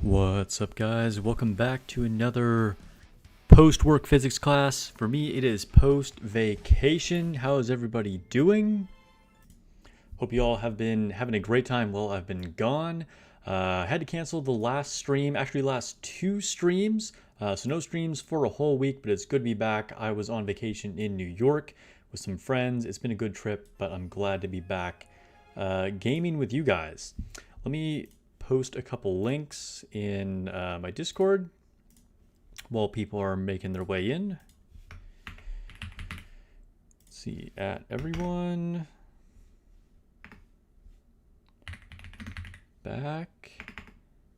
What's up, guys? Welcome back to another post-work physics class. For me, it is post-vacation. How is everybody doing? Hope you all have been having a great time while I've been gone. I had to cancel the last stream, actually last two streams. So no streams for a whole week, but it's good to be back. I was on vacation in New York with some friends. It's been a good trip, but I'm glad to be back gaming with you guys. Let me post a couple links in my Discord while people are making their way in. Let's see, at everyone. Back.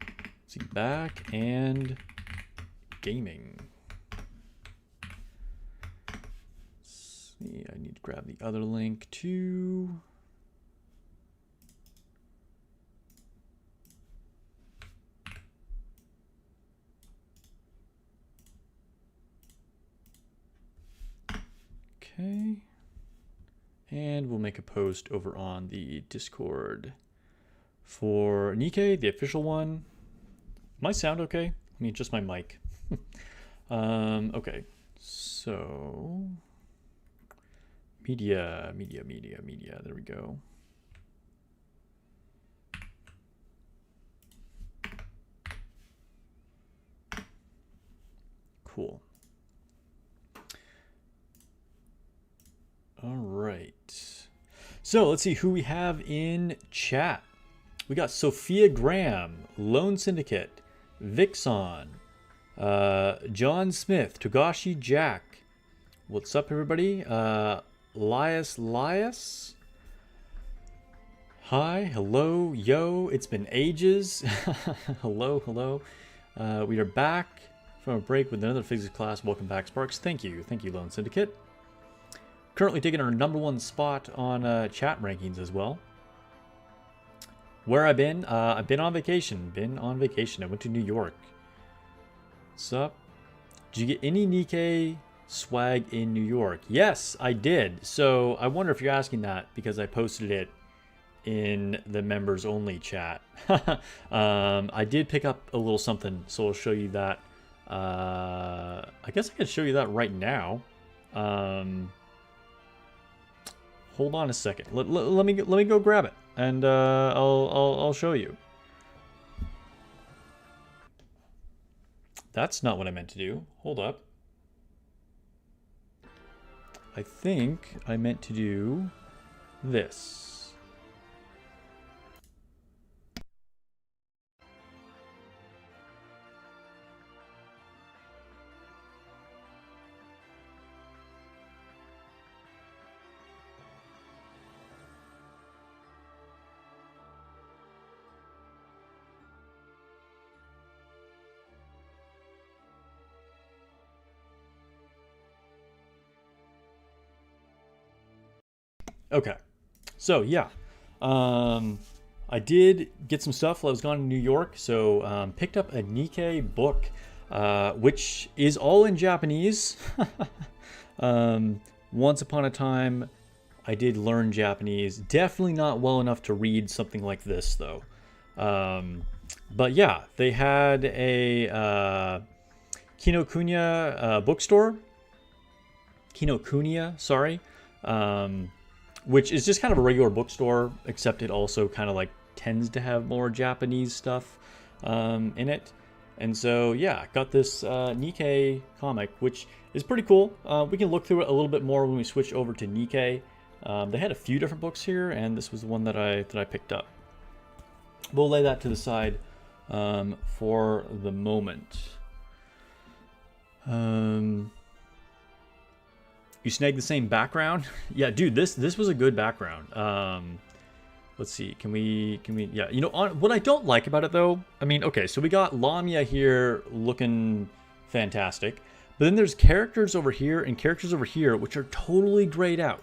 Let's see, back and gaming. Let's see, I need to grab the other link too. Okay, and we'll make a post over on the Discord for Nikke, the official one. My sound okay? I mean, just my mic. Okay, so media, there we go. Cool. All right. So let's see who we have in chat. We got Sophia Graham, Lone Syndicate, Vixon, John Smith, Togashi Jack. What's up, everybody? Lias. Hi, hello, yo. It's been ages. hello. We are back from a break with another physics class. Welcome back, Sparks. Thank you, Lone Syndicate. Currently taking our #1 spot on chat rankings as well. Where I've been on vacation. I went to New York. What's up? Did you get any Nikke swag in New York? Yes, I did. So I wonder if you're asking that because I posted it in the members only chat. I did pick up a little something, so I'll show you that. I guess I could show you that right now. Hold on a second. Let me go grab it, and I'll show you. That's not what I meant to do. Hold up. I think I meant to do this. Okay, so yeah, I did get some stuff while I was gone in New York. So picked up a Nikke book, which is all in Japanese. Once upon a time, I did learn Japanese. Definitely not well enough to read something like this, though. But yeah, they had a Kinokuniya bookstore. Kinokuniya, sorry. Which is just kind of a regular bookstore, except it also kind of like tends to have more Japanese stuff in it. And so, yeah, got this Nikke comic, which is pretty cool. We can look through it a little bit more when we switch over to Nikke. They had a few different books here, and this was the one that I picked up. We'll lay that to the side for the moment. You snagged the same background? Yeah, dude, this was a good background. Let's see, can we, yeah, you know, what I don't like about it though, I mean, okay, so we got Lamia here looking fantastic, but then there's characters over here and characters over here, which are totally grayed out.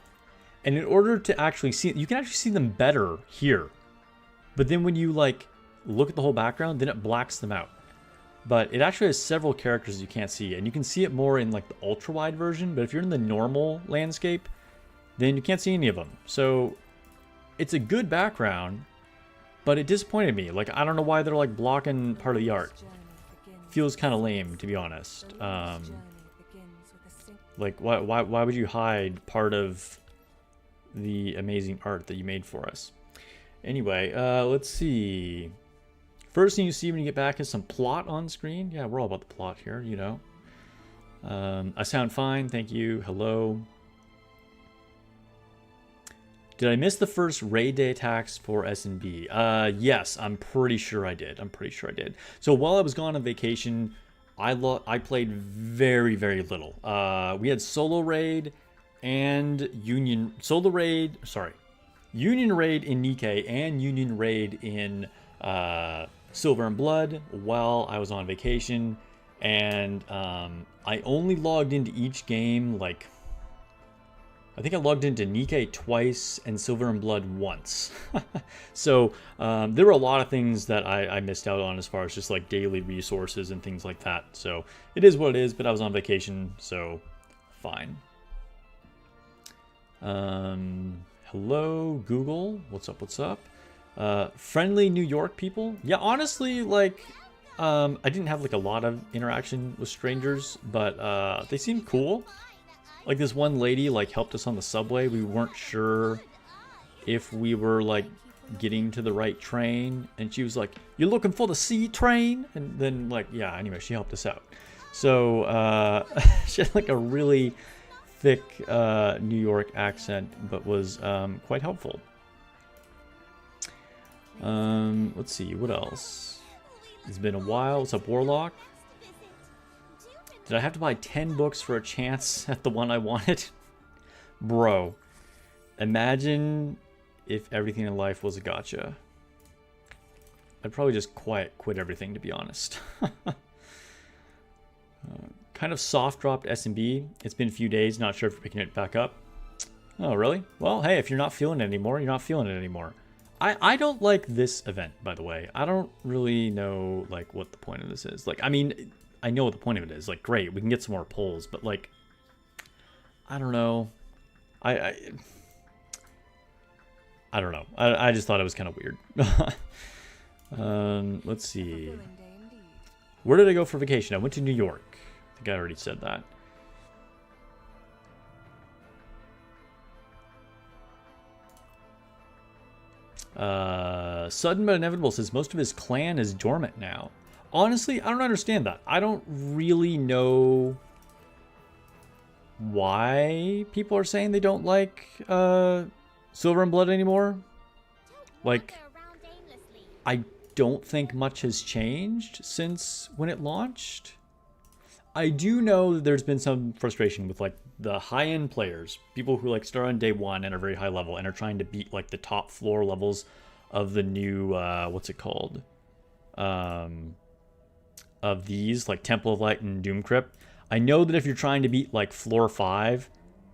And in order to actually see, you can actually see them better here. But then when you like, look at the whole background, then it blacks them out. But it actually has several characters you can't see, and you can see it more in like the ultra wide version, but if you're in the normal landscape, then you can't see any of them. So it's a good background, but it disappointed me. Like, I don't know why they're like blocking part of the art. Feels kind of lame, to be honest. Like, why would you hide part of the amazing art that you made for us? Anyway, let's see. First thing you see when you get back is some plot on screen. Yeah, we're all about the plot here, you know. I sound fine, thank you. Hello. Did I miss the first raid day attacks for S&B? Yes, I'm pretty sure I did. So while I was gone on vacation, I played very, very little. We had solo raid and Union raid in Nikke and Union raid in Silver and Blood while I was on vacation, and I only logged into each game like, I think I logged into Nikke twice and Silver and Blood once. So there were a lot of things that I missed out on as far as just like daily resources and things like that. So it is what it is, but I was on vacation, so fine. Hello, Google. What's up? Friendly New York people? Yeah, honestly, like, I didn't have like a lot of interaction with strangers, but they seemed cool. Like this one lady like helped us on the subway. We weren't sure if we were like getting to the right train, and she was like, "You're looking for the C train?" And then like, yeah, anyway, she helped us out. So she had like a really thick New York accent, but was quite helpful. Let's see, what else? It's been a while. What's up, Warlock? Did I have to buy 10 books for a chance at the one I wanted? Bro, imagine if everything in life was a gacha. I'd probably just quit everything, to be honest. Kind of soft dropped S&B. It's been a few days, not sure if you're picking it back up. Oh, really? Well, hey, if you're not feeling it anymore, you're not feeling it anymore. I don't like this event, by the way. I don't really know, like, what the point of this is. Like, I mean, I know what the point of it is. Like, great, we can get some more polls, but, like, I don't know. I don't know. I just thought it was kind of weird. Let's see. Where did I go for vacation? I went to New York. I think I already said that. Sudden but Inevitable says most of his clan is dormant now. Honestly, I don't understand that. I don't really know why people are saying they don't like Silver and Blood anymore. Like, I don't think much has changed since when it launched. I do know that there's been some frustration with like the high-end players, people who like start on day one and are very high level and are trying to beat like the top floor levels of the new what's it called? Of these, like Temple of Light and Doom Crypt. I know that if you're trying to beat like floor 5,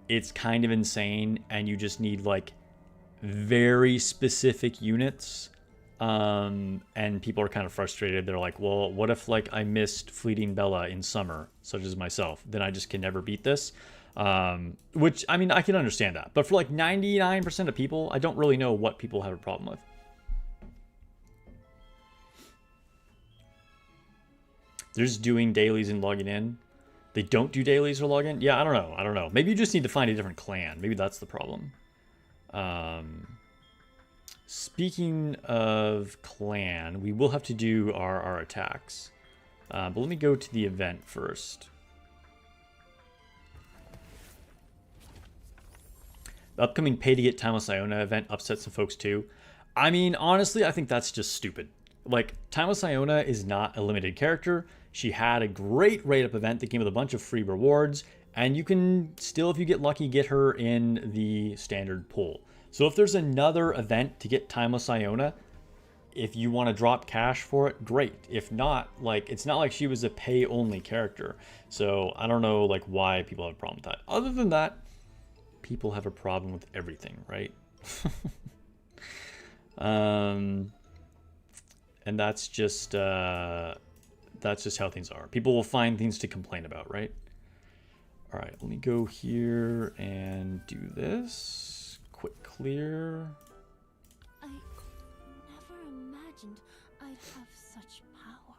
it's kind of insane and you just need like very specific units. And people are kind of frustrated. They're like, well, what if like I missed Fleeting Bella in summer, such as myself, then I just can never beat this. Which, I mean, I can understand that, but for like 99% of people, I don't really know what people have a problem with. They're just doing dailies and logging in. They don't do dailies or log in. Yeah, I don't know. Maybe you just need to find a different clan. Maybe that's the problem. Speaking of clan, we will have to do our attacks. But let me go to the event first. The upcoming pay to get Timeless Iona event upset some folks too. I mean, honestly, I think that's just stupid. Like, Timeless Iona is not a limited character. She had a great rate-up event that came with a bunch of free rewards, and you can still, if you get lucky, get her in the standard pool. So if there's another event to get Timeless Iona, if you want to drop cash for it, great. If not, like, it's not like she was a pay-only character. So I don't know, like, why people have a problem with that. Other than that, people have a problem with everything, right? And that's just how things are. People will find things to complain about, right? All right, let me go here and do this. Quick clear. imagined I'd have such power.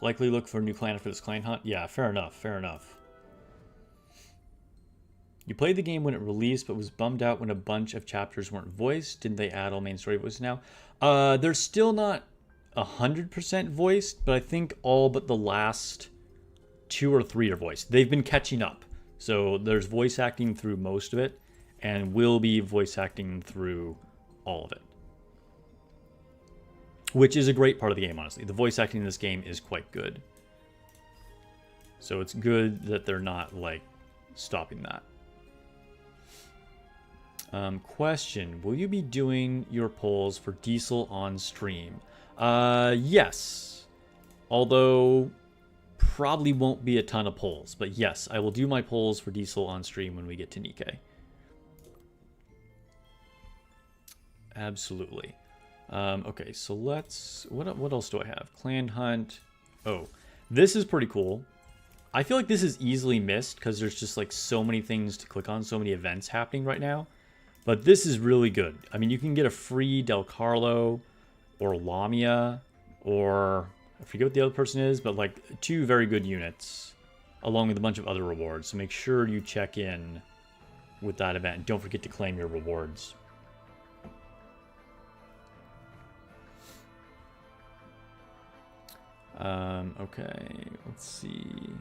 Likely look for a new clan for this clan hunt. Yeah, fair enough, fair enough. You played the game when it released, but was bummed out when a bunch of chapters weren't voiced. Didn't they add all main story voices now? They're still not 100% voiced, but I think all but the last 2 or 3 are voiced. They've been catching up. So there's voice acting through most of it, and will be voice acting through all of it. Which is a great part of the game, honestly. The voice acting in this game is quite good. So it's good that they're not, like, stopping that. Question, will you be doing your polls for Diesel on stream? Yes. Although, probably won't be a ton of polls. But yes, I will do my polls for Diesel on stream when we get to Nikke. Absolutely. Okay, so let's... What else do I have? Clan Hunt. Oh, this is pretty cool. I feel like this is easily missed because there's just like so many things to click on, so many events happening right now. But this is really good. I mean, you can get a free Del Carlo or Lamia, or I forget what the other person is, but like 2 very good units along with a bunch of other rewards. So make sure you check in with that event. Don't forget to claim your rewards. Okay, let's see.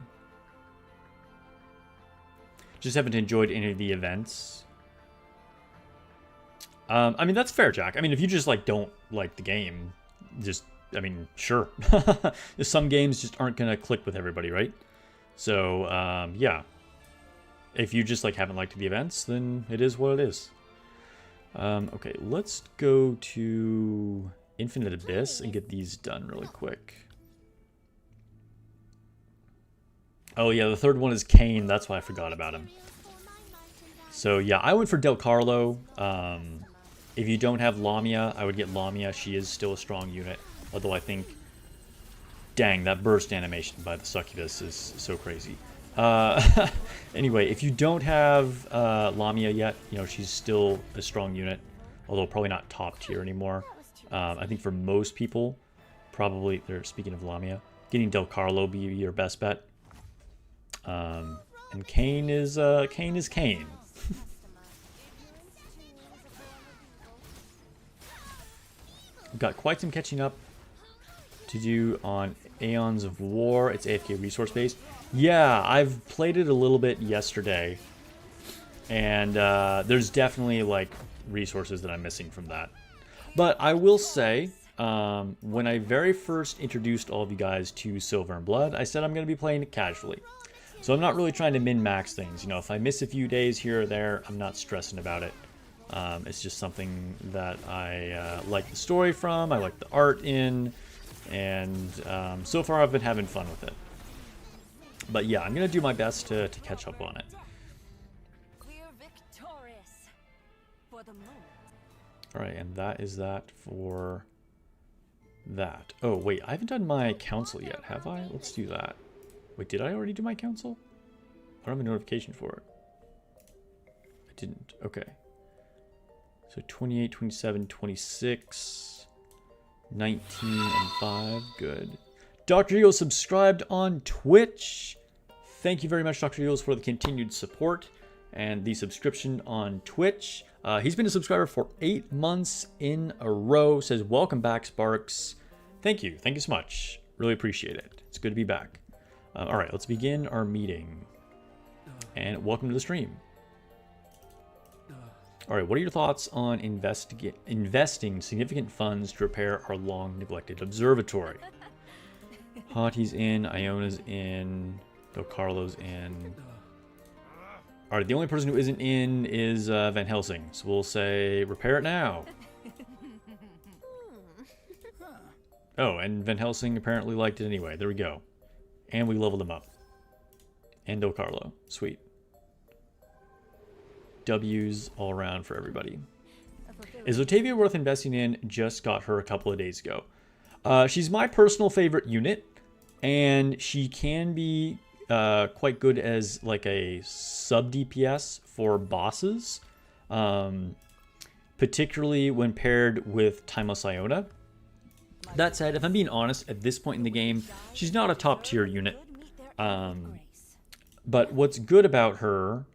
Just haven't enjoyed any of the events. I mean, that's fair, Jack. I mean, if you just, like, don't like the game, just, I mean, sure. Some games just aren't going to click with everybody, right? So, yeah. If you just, like, haven't liked the events, then it is what it is. Okay, let's go to Infinite Abyss and get these done really quick. Oh, yeah, the third one is Kane. That's why I forgot about him. So, yeah, I went for Del Carlo. If you don't have Lamia, I would get Lamia. She is still a strong unit. Although I think... Dang, that burst animation by the Succubus is so crazy. Anyway, if you don't have Lamia yet, you know, she's still a strong unit. Although probably not top tier anymore. I think for most people, probably... Speaking of Lamia, getting Del Carlo be your best bet. And Kane is Kane. We've got quite some catching up to do on Aeons of War. It's AFK resource based. Yeah, I've played it a little bit yesterday, and there's definitely like resources that I'm missing from that. But I will say, when I very first introduced all of you guys to Silver and Blood, I said I'm going to be playing it casually. So I'm not really trying to min-max things. You know, if I miss a few days here or there, I'm not stressing about it. It's just something that I like the story from, I like the art in, and so far I've been having fun with it. But yeah, I'm going to do my best to catch up on it. We're victorious for the moment. Alright, and that is that for that. Oh, wait, I haven't done my council yet, have I? Let's do that. Wait, did I already do my council? I don't have a notification for it. I didn't. Okay. So 28, 27, 26, 19, and 5. Good. Dr. Eagles subscribed on Twitch. Thank you very much, Dr. Eagles, for the continued support and the subscription on Twitch. He's been a subscriber for 8 months in a row. Says, welcome back, Sparks. Thank you. Thank you so much. Really appreciate it. It's good to be back. All right, let's begin our meeting. And welcome to the stream. All right, what are your thoughts on investing significant funds to repair our long-neglected observatory? Hati's in, Iona's in, Del Carlo's in. All right, the only person who isn't in is Van Helsing. So we'll say, repair it now. Oh, and Van Helsing apparently liked it anyway. There we go. And we leveled him up. And Del Carlo. Sweet. W's all around for everybody. Is Otavia worth investing in? Just got her a couple of days ago. She's my personal favorite unit. And she can be quite good as like a sub DPS for bosses. particularly when paired with Timeless Iona. That said, if I'm being honest, at this point in the game, she's not a top tier unit. But what's good about her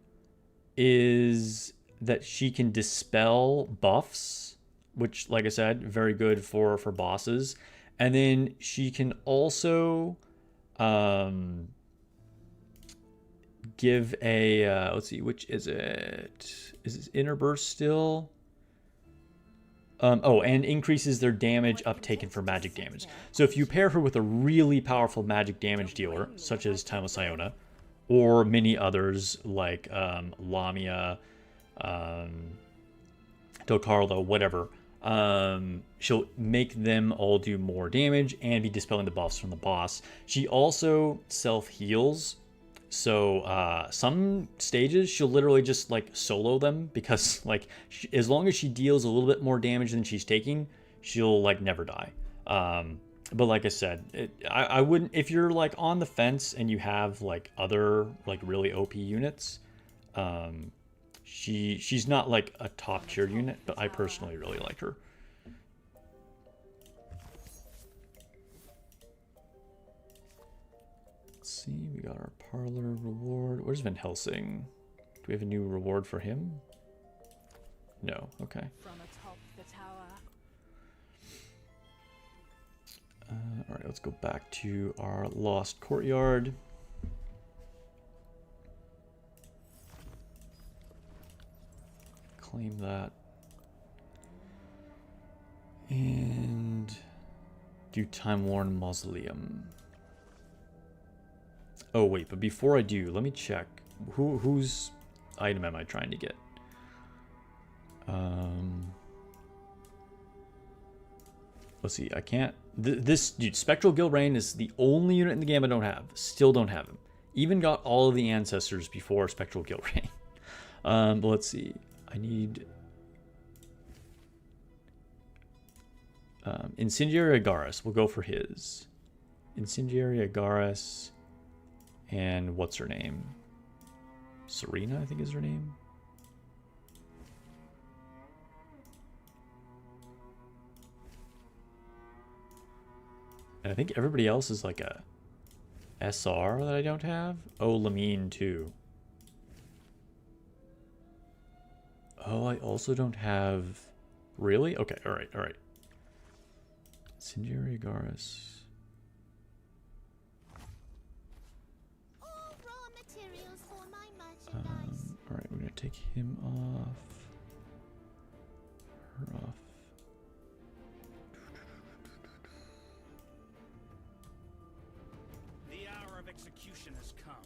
is that she can dispel buffs, which, like I said, very good for bosses. And then she can also give a, let's see, which is it? Is it Inner Burst still? Oh, and increases their damage uptaken for magic damage. So if you pair her with a really powerful magic damage dealer, such as Timeless Iona, or many others like Lamia, Del Carlo, whatever, she'll make them all do more damage and be dispelling the buffs from the boss. She also self-heals. So some stages she'll literally just like solo them, because like as long as she deals a little bit more damage than she's taking, she'll like never die. But like I said, I wouldn't, if you're like on the fence and you have like other like really OP units, she's not like a top tier unit, but I personally really like her. Let's see, we got our parlor reward. Where's Van Helsing? Do we have a new reward for him? No, okay. From atop the tower. All right, let's go back to our lost courtyard. Claim that. And do Time-Worn Mausoleum. Oh wait, but before I do, let me check. Whose item am I trying to get? Let's see, I can't... This, dude, Spectral Gilrain is the only unit in the game I don't have. Still don't have him. Even got all of the ancestors before Spectral Gilrain. But let's see. I need... Incendiary Agaris. We'll go for his. Incendiary Agaris. And what's her name? Serena, I think is her name. And I think everybody else is like a SR that I don't have. Oh, Lamine too. Oh, I also don't have... Really? Okay, alright, alright. Incendiary Agaris. Alright, we're gonna take him off. Her off. The hour of execution has come.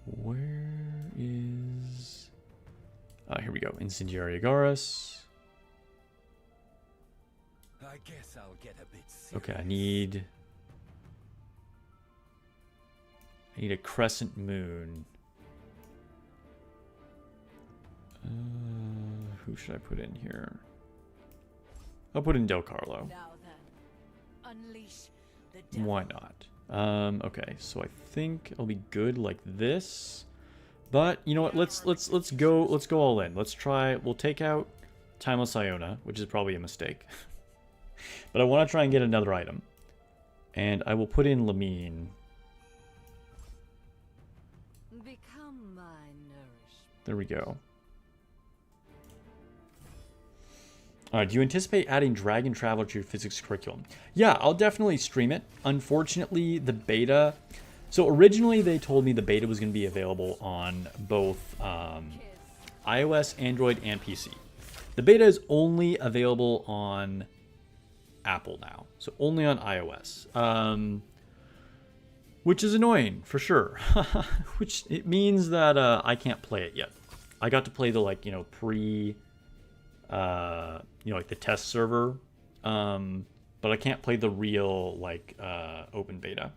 Where is... here we go. Incendiary Agaris. I guess I'll get a bit serious. Okay, I need a crescent moon. Who should I put in here? I'll put in Del Carlo. Now then, unleash the devil. Why not? Okay, so I think I'll be good like this. But you know what? Let's go all in. Let's try. We'll take out Timeless Iona, which is probably a mistake. But I want to try and get another item. And I will put in Lamine. Become my nourishment. There we go. Alright, do you anticipate adding Dragon Traveler to your physics curriculum? Yeah, I'll definitely stream it. Unfortunately, the beta... So originally they told me the beta was going to be available on both iOS, Android, and PC. The beta is only available on Apple now. So only on iOS. Which is annoying, for sure. Which it means that I can't play it yet. I got to play the, like, pre... like the test server, but I can't play the real open beta.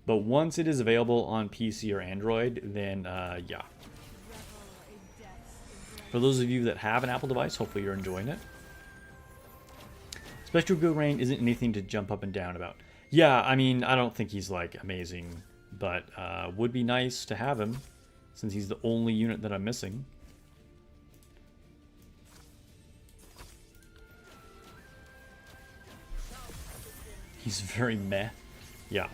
But once it is available on PC or Android, then yeah. For those of you that have an Apple device, hopefully you're enjoying it. Spectral Gilrain isn't anything to jump up and down about. Yeah, I mean, I don't think he's amazing, but would be nice to have him since he's the only unit that I'm missing. He's very meh. Yeah.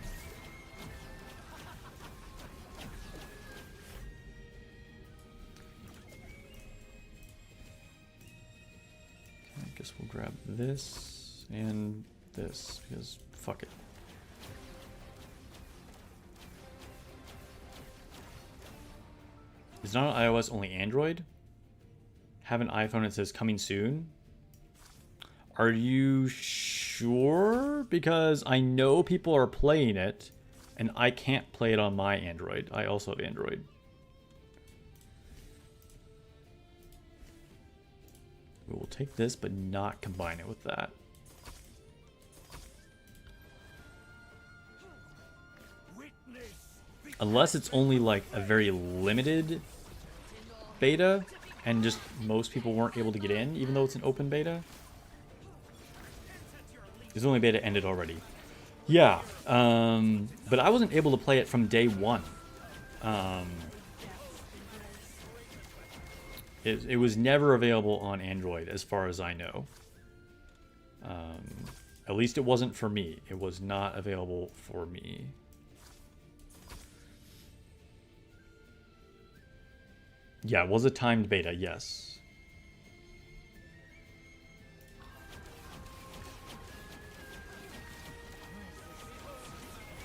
Okay, I guess we'll grab this and this because fuck it. It's not on iOS, only Android. Have an iPhone that says coming soon. Are you sure? Because I know people are playing it, and I can't play it on my Android. I also have Android. We will take this, but not combine it with that. Unless it's only like a very limited beta, and just most people weren't able to get in, even though it's an open beta. The only beta ended already. Yeah, but I wasn't able to play it from day one. It was never available on Android, as far as I know. At least it wasn't for me. It was not available for me. Yeah, it was a timed beta, yes.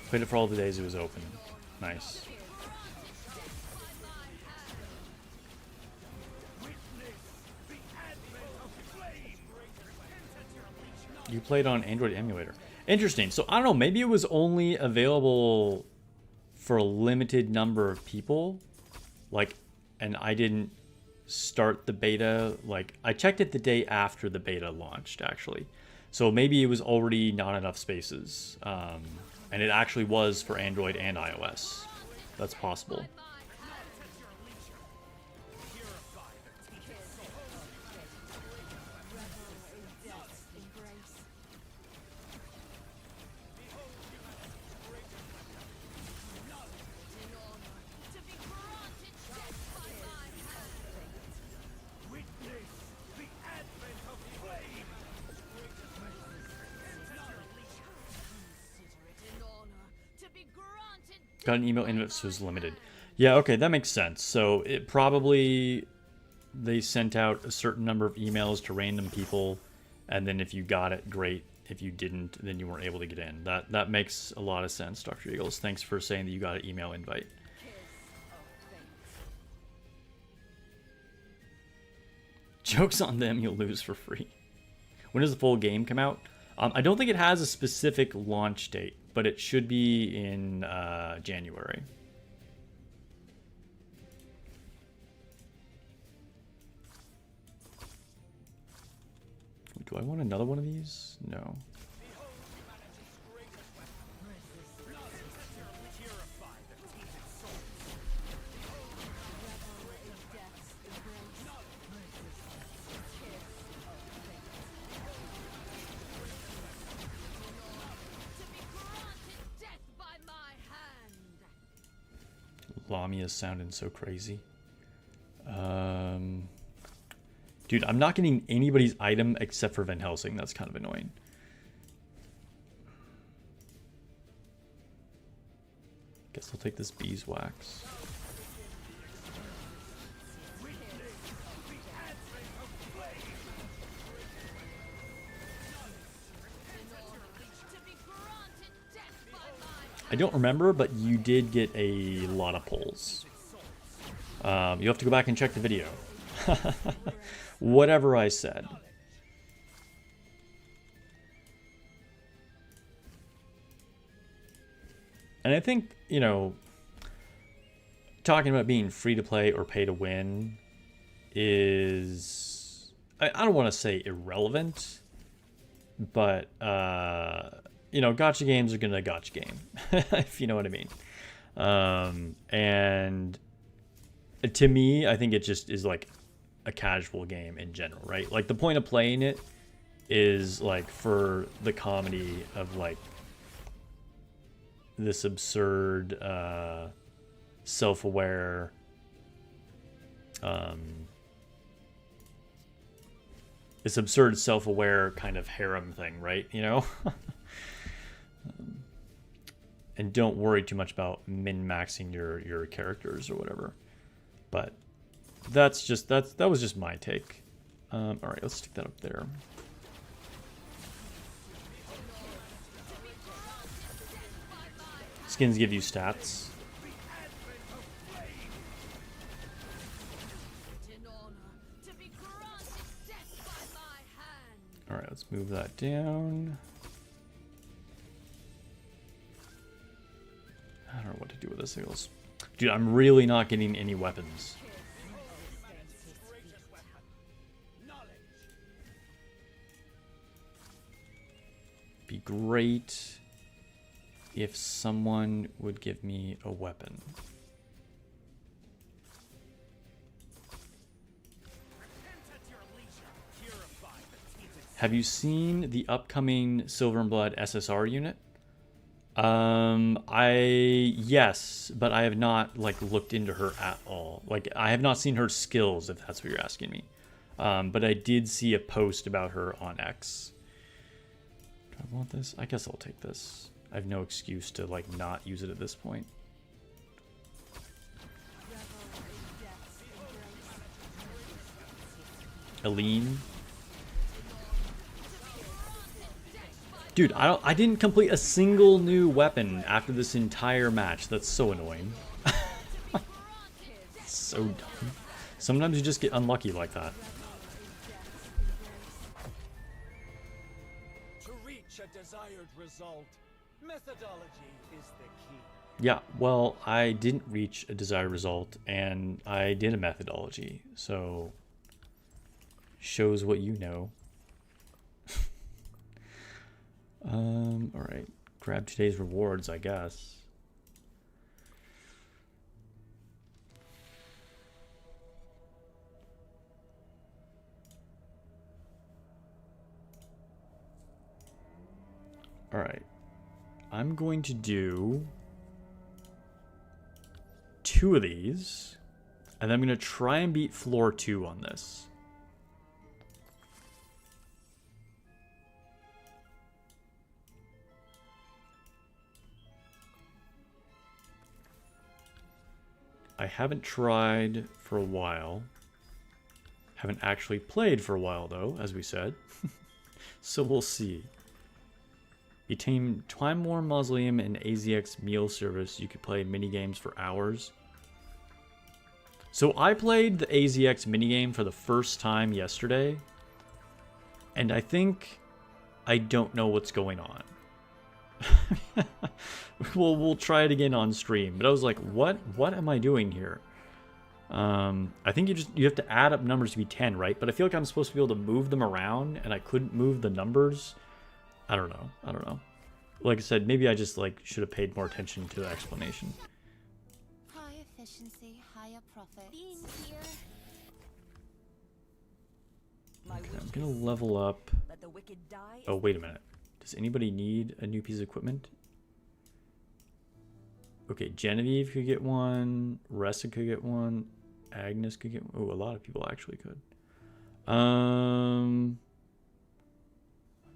Played it for all the days it was open. Nice. You played on Android emulator. Interesting. So, I don't know. Maybe it was only available for a limited number of people. Like, and I didn't start the beta. Like, I checked it the day after the beta launched, actually. So maybe it was already not enough spaces. And it actually was for Android and iOS. That's possible. Got an email invite, so it was limited. Yeah, okay, that makes sense. So it probably, they sent out a certain number of emails to random people, and then if you got it, great. If you didn't, then you weren't able to get in. That makes a lot of sense, Dr. Eagles. Thanks for saying that you got an email invite. Joke's on them, you'll lose for free. When does the full game come out? I don't think it has a specific launch date, but it should be in January. Do I want another one of these? No. Lamia's sounding so crazy. Dude, I'm not getting anybody's item except for Van Helsing. That's kind of annoying. Guess I'll take this beeswax. I don't remember, but you did get a lot of pulls. You have to go back and check the video. Whatever I said. And I think, you know, talking about being free to play or pay to win is, I don't want to say irrelevant, but, you know, gacha games are going to gacha game, if you know what I mean. And to me, I think it just is like a casual game in general, right? Like the point of playing it is like for the comedy of like this absurd, self-aware, this absurd self-aware kind of harem thing, right? You know? And don't worry too much about min-maxing your characters or whatever. But that was just my take. All right, let's stick that up there. Skins give you stats. All right, let's move that down. I don't know what to do with this thing. Dude, I'm really not getting any weapons. Be great if someone would give me a weapon. Have you seen the upcoming Silver and Blood SSR unit? Yes, but I have not like looked into her at all. Like I have not seen her skills, if that's what you're asking me. But I did see a post about her on X. Do I want this? I guess I'll take this. I have no excuse to like not use it at this point. Aline. Dude, I didn't complete a single new weapon after this entire match. That's so annoying. So dumb. Sometimes you just get unlucky like that. To reach a desired result, methodology is the key. Yeah, well, I didn't reach a desired result, and I did a methodology, so shows what you know. All right, grab today's rewards, I guess. All right, I'm going to do 2 of these, and then I'm going to try and beat floor 2 on this. I haven't tried for a while. Haven't actually played for a while, though, as we said. So we'll see. Between Time War Mausoleum and AZX Meal Service, you could play minigames for hours. So I played the AZX minigame for the first time yesterday, and I think I don't know what's going on. We'll try it again on stream, but I was like, what am I doing here? I think you have to add up numbers to be 10, right? But I feel like I'm supposed to be able to move them around, and I couldn't move the numbers. I don't know. Like I said, maybe I just like should have paid more attention to the explanation. High efficiency, higher profit. Being here. Okay, I'm gonna level up. Oh, wait a minute. Does anybody need a new piece of equipment? Okay, Genevieve could get one. Ressa could get one. Agnes could get one. Oh, a lot of people actually could. I'm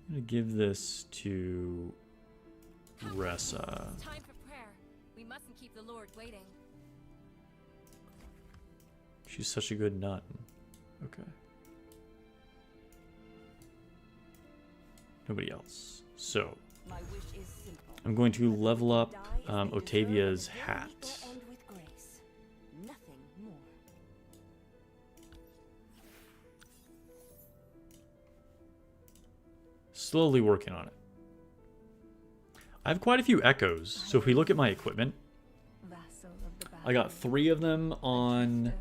gonna give this to Ressa. Time for prayer. We mustn't keep the Lord waiting. She's such a good nut. Okay. Nobody else. So, I'm going to level up Otavia's hat. Slowly working on it. I have quite a few echoes, so if we look at my equipment, I got 3 of them on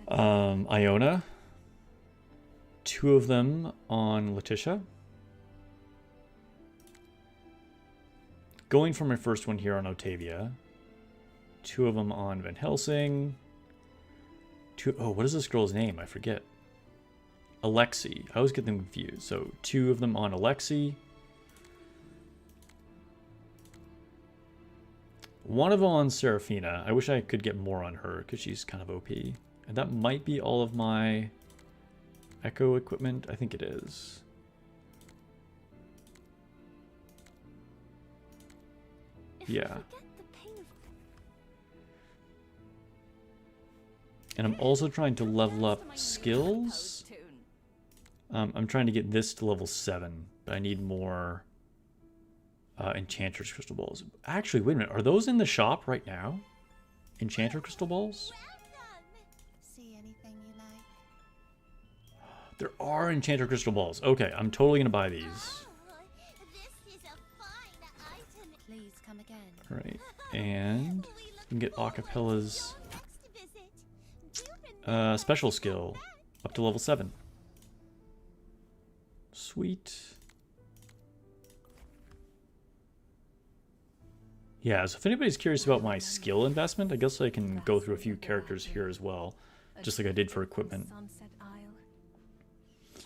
Iona, 2 of them on Letitia. Going for my first one here on Otavia. 2 of them on Van Helsing. Oh, what is this girl's name? I forget. Alexi. I always get them confused. So 2 of them on Alexi. 1 of them on Serafina. I wish I could get more on her because she's kind of OP. And that might be all of my Echo equipment. I think it is. Yeah. And I'm also trying to level up skills. I'm trying to get this to level 7, but I need more Enchanter's Crystal Balls. Actually, wait a minute. Are those in the shop right now? Enchanter Crystal Balls? See anything you like? There are Enchanter Crystal Balls. Okay, I'm totally going to buy these. This is a fine item. Please come again. All right, and we can get Acapella's special skill up to level 7. Sweet. Yeah, so if anybody's curious about my skill investment, I guess I can go through a few characters here as well, just like I did for equipment.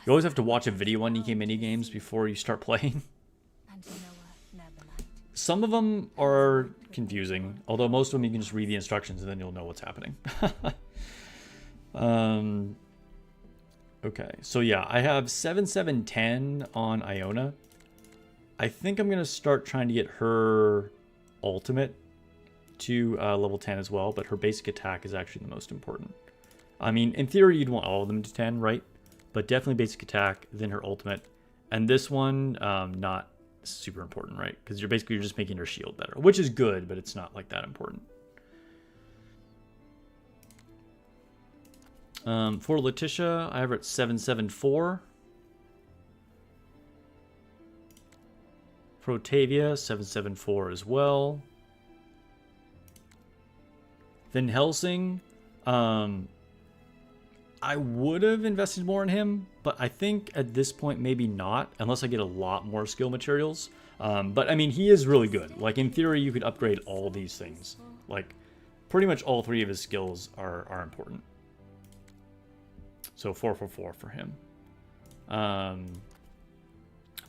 You always have to watch a video on Nikke minigames before you start playing. Some of them are confusing, although most of them you can just read the instructions and then you'll know what's happening. Okay, so yeah, I have 7, 7, 10 on Iona. I think I'm going to start trying to get her ultimate to level 10 as well, but her basic attack is actually the most important. I mean, in theory, you'd want all of them to 10, right? But definitely basic attack, then her ultimate. And this one, not super important, right? Because you're just making her shield better, which is good, but it's not like that important. For Letitia, I have her at 774. For Otavia, 774 as well. Van Helsing, I would have invested more in him, but I think at this point maybe not, unless I get a lot more skill materials. But I mean, he is really good. Like in theory, you could upgrade all these things. Like pretty much all 3 of his skills are important. So 444 for him.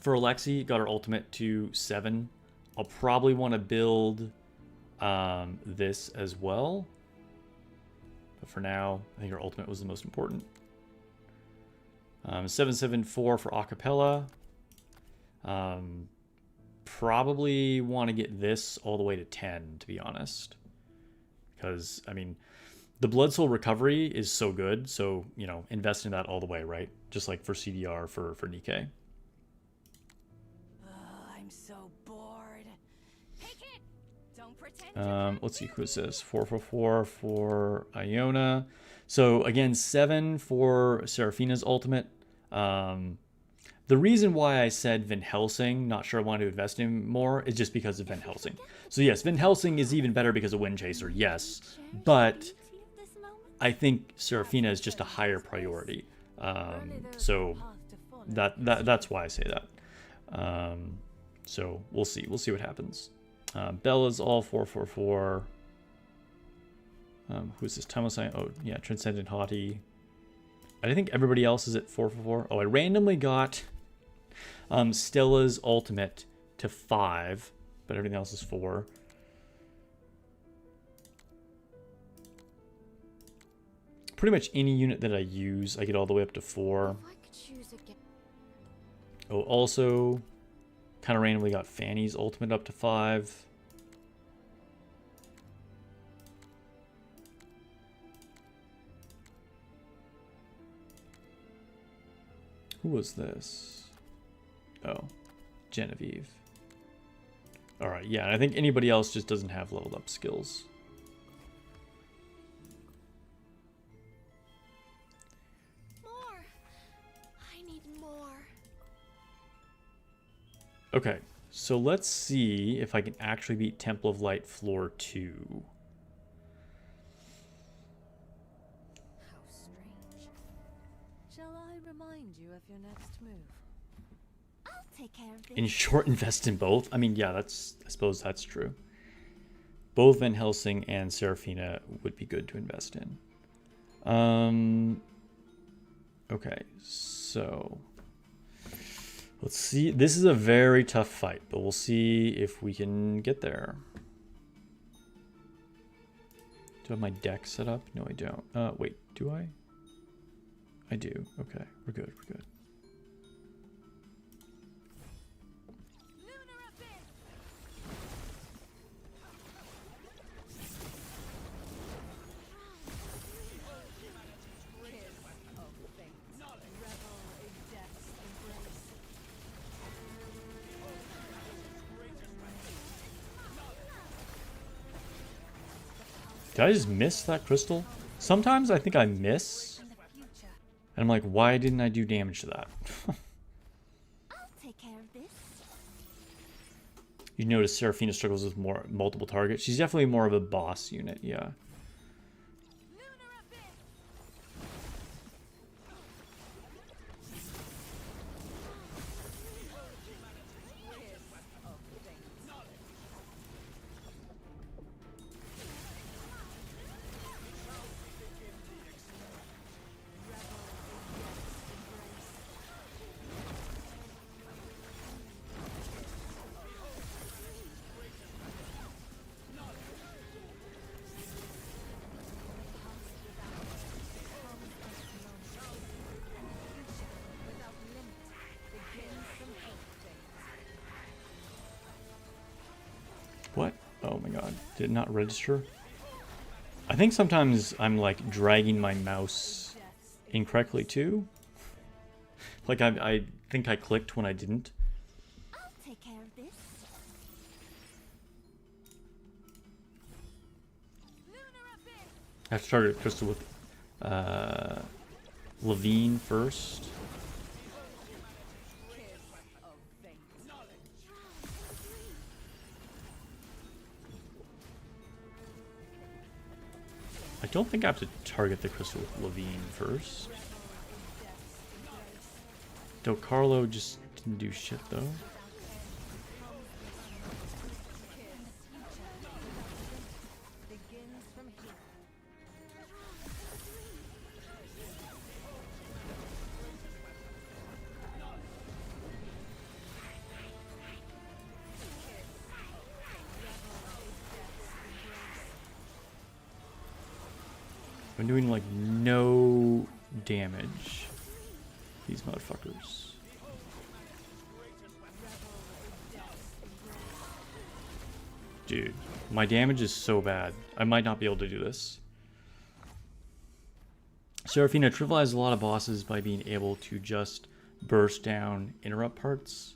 For Alexi, got her ultimate to 7. I'll probably want to build this as well. But for now, I think her ultimate was the most important. 774 for Acapella. Probably want to get this all the way to 10, to be honest. Because, I mean, the Blood Soul recovery is so good, so, you know, invest in that all the way, right? Just like for CDR for Nikke. I'm so bored. Take it. Don't pretend. Let's see, who is this? 444 for Iona. So again, 7 for Seraphina's ultimate. The reason why I said Van Helsing, not sure I wanted to invest in him more, is just because of Van Helsing. So yes, Van Helsing is even better because of Wind Chaser, yes. But I think Seraphina is just a higher priority. So that's why I say that. So we'll see. We'll see what happens. Bella's all 444. Who's this? Tamosai? Oh, yeah, Transcendent Haughty. I think everybody else is at 444. Oh, I randomly got Stella's ultimate to 5, but everything else is 4. Pretty much any unit that I use, I get all the way up to 4. Oh, also, kind of randomly got Fanny's ultimate up to 5. Who was this? Oh, Genevieve. Alright, yeah, I think anybody else just doesn't have leveled up skills. More. I need more. Okay, so let's see if I can actually beat Temple of Light Floor 2. How strange. Shall I remind you of your next move? I'll take care of this. In short, invest in both? I mean, yeah, I suppose that's true. Both Van Helsing and Seraphina would be good to invest in. Okay, so let's see. This is a very tough fight, but we'll see if we can get there. Do I have my deck set up? No, I don't. Wait, do I? I do. Okay, we're good, we're good. Did I just miss that crystal? Sometimes I think I miss. In the future, And I'm like, why didn't I do damage to that? I'll take care of this. You notice Seraphina struggles with multiple targets. She's definitely more of a boss unit, yeah. What? Oh my god. Did it not register? I think sometimes I'm like dragging my mouse incorrectly too. Like I think I clicked when I didn't. I'll take care of this. I have to target Crystal with Levine first. I don't think I have to target the crystal with Levine first. Del Carlo just didn't do shit though. I'm doing like no damage. These motherfuckers. Dude, my damage is so bad. I might not be able to do this. Seraphina trivializes a lot of bosses by being able to just burst down interrupt parts.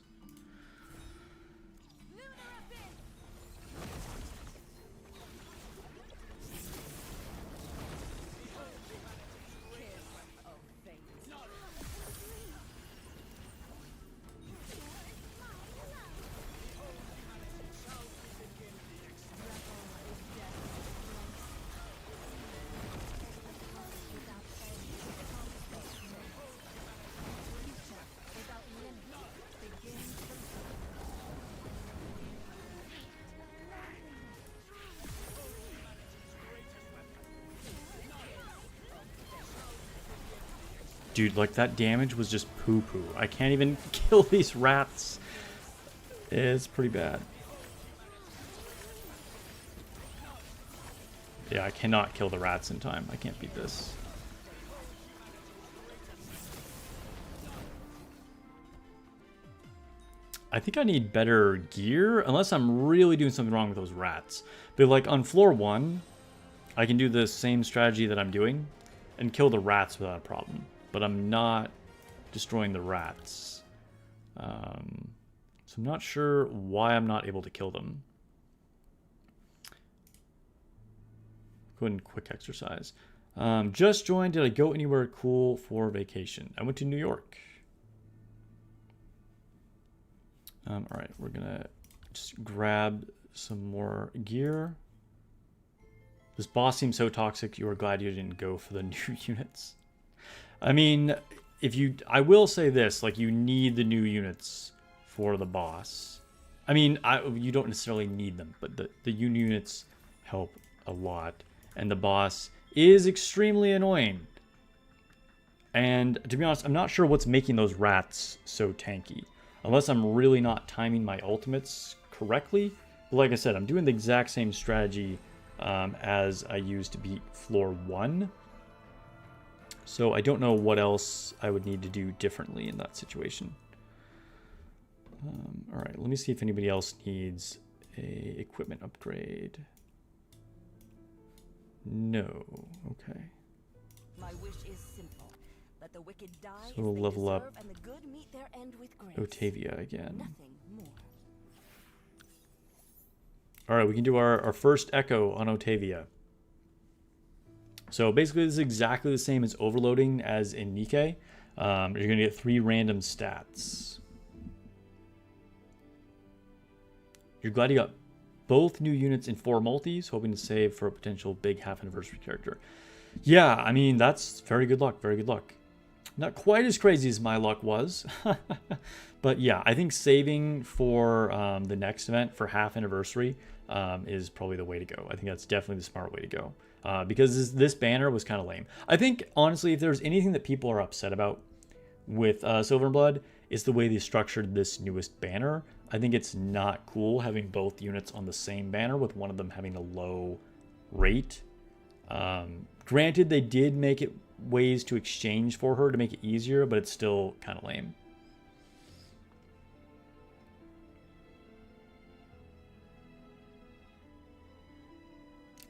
Dude, like that damage was just poo-poo. I can't even kill these rats. It's pretty bad. Yeah, I cannot kill the rats in time. I can't beat this. I think I need better gear, unless I'm really doing something wrong with those rats. But like on floor 1, I can do the same strategy that I'm doing and kill the rats without a problem. But I'm not destroying the rats. So I'm not sure why I'm not able to kill them. Go ahead and quick exercise. Just joined. Did I go anywhere cool for vacation? I went to New York. All right, we're gonna just grab some more gear. This boss seems so toxic. You are glad you didn't go for the new units. I mean, I will say this, like, you need the new units for the boss. I mean, you don't necessarily need them, but the new units help a lot. And the boss is extremely annoying. And to be honest, I'm not sure what's making those rats so tanky. Unless I'm really not timing my ultimates correctly. But like I said, I'm doing the exact same strategy as I used to beat floor 1. So I don't know what else I would need to do differently in that situation. All right, let me see if anybody else needs a equipment upgrade. No, okay. My wish is simple. Let the wicked die So we'll level up and the good meet their end with grace. Otavia again. Nothing more. All right, we can do our first echo on Otavia. So basically this is exactly the same as overloading as in Nikke. You're going to get 3 random stats. You're glad you got both new units in 4 multis, hoping to save for a potential big half anniversary character. Yeah, I mean, that's very good luck, very good luck. Not quite as crazy as my luck was. But yeah, I think saving for the next event for half anniversary is probably the way to go. I think that's definitely the smart way to go. Because this banner was kind of lame. I think, honestly, if there's anything that people are upset about with Silver and Blood, it's the way they structured this newest banner. I think it's not cool having both units on the same banner with one of them having a low rate. Granted, they did make it ways to exchange for her to make it easier, but it's still kind of lame.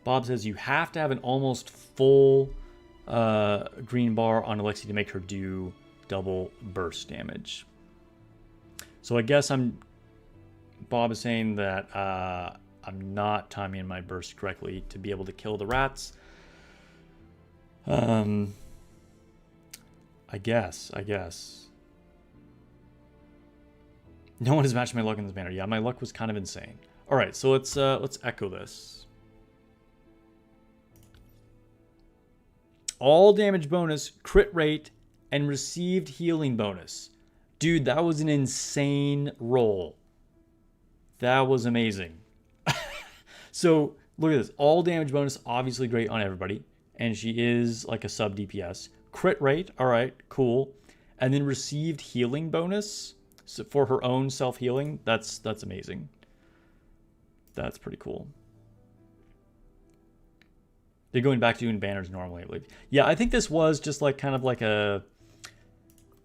Bob says you have to have an almost full green bar on Alexi to make her do double burst damage. So I guess Bob is saying that I'm not timing my burst correctly to be able to kill the rats. I guess. No one has matched my luck in this manner. Yeah, my luck was kind of insane. All right, so let's echo this. All damage bonus, crit rate, and received healing bonus. Dude, that was an insane roll. That was amazing. So look at this. All damage bonus, obviously great on everybody. And she is like a sub DPS. Crit rate, all right, cool. And then received healing bonus for her own self-healing. That's amazing. That's pretty cool. They're going back to doing banners normally, I believe. Yeah, I think this was just like kind of like a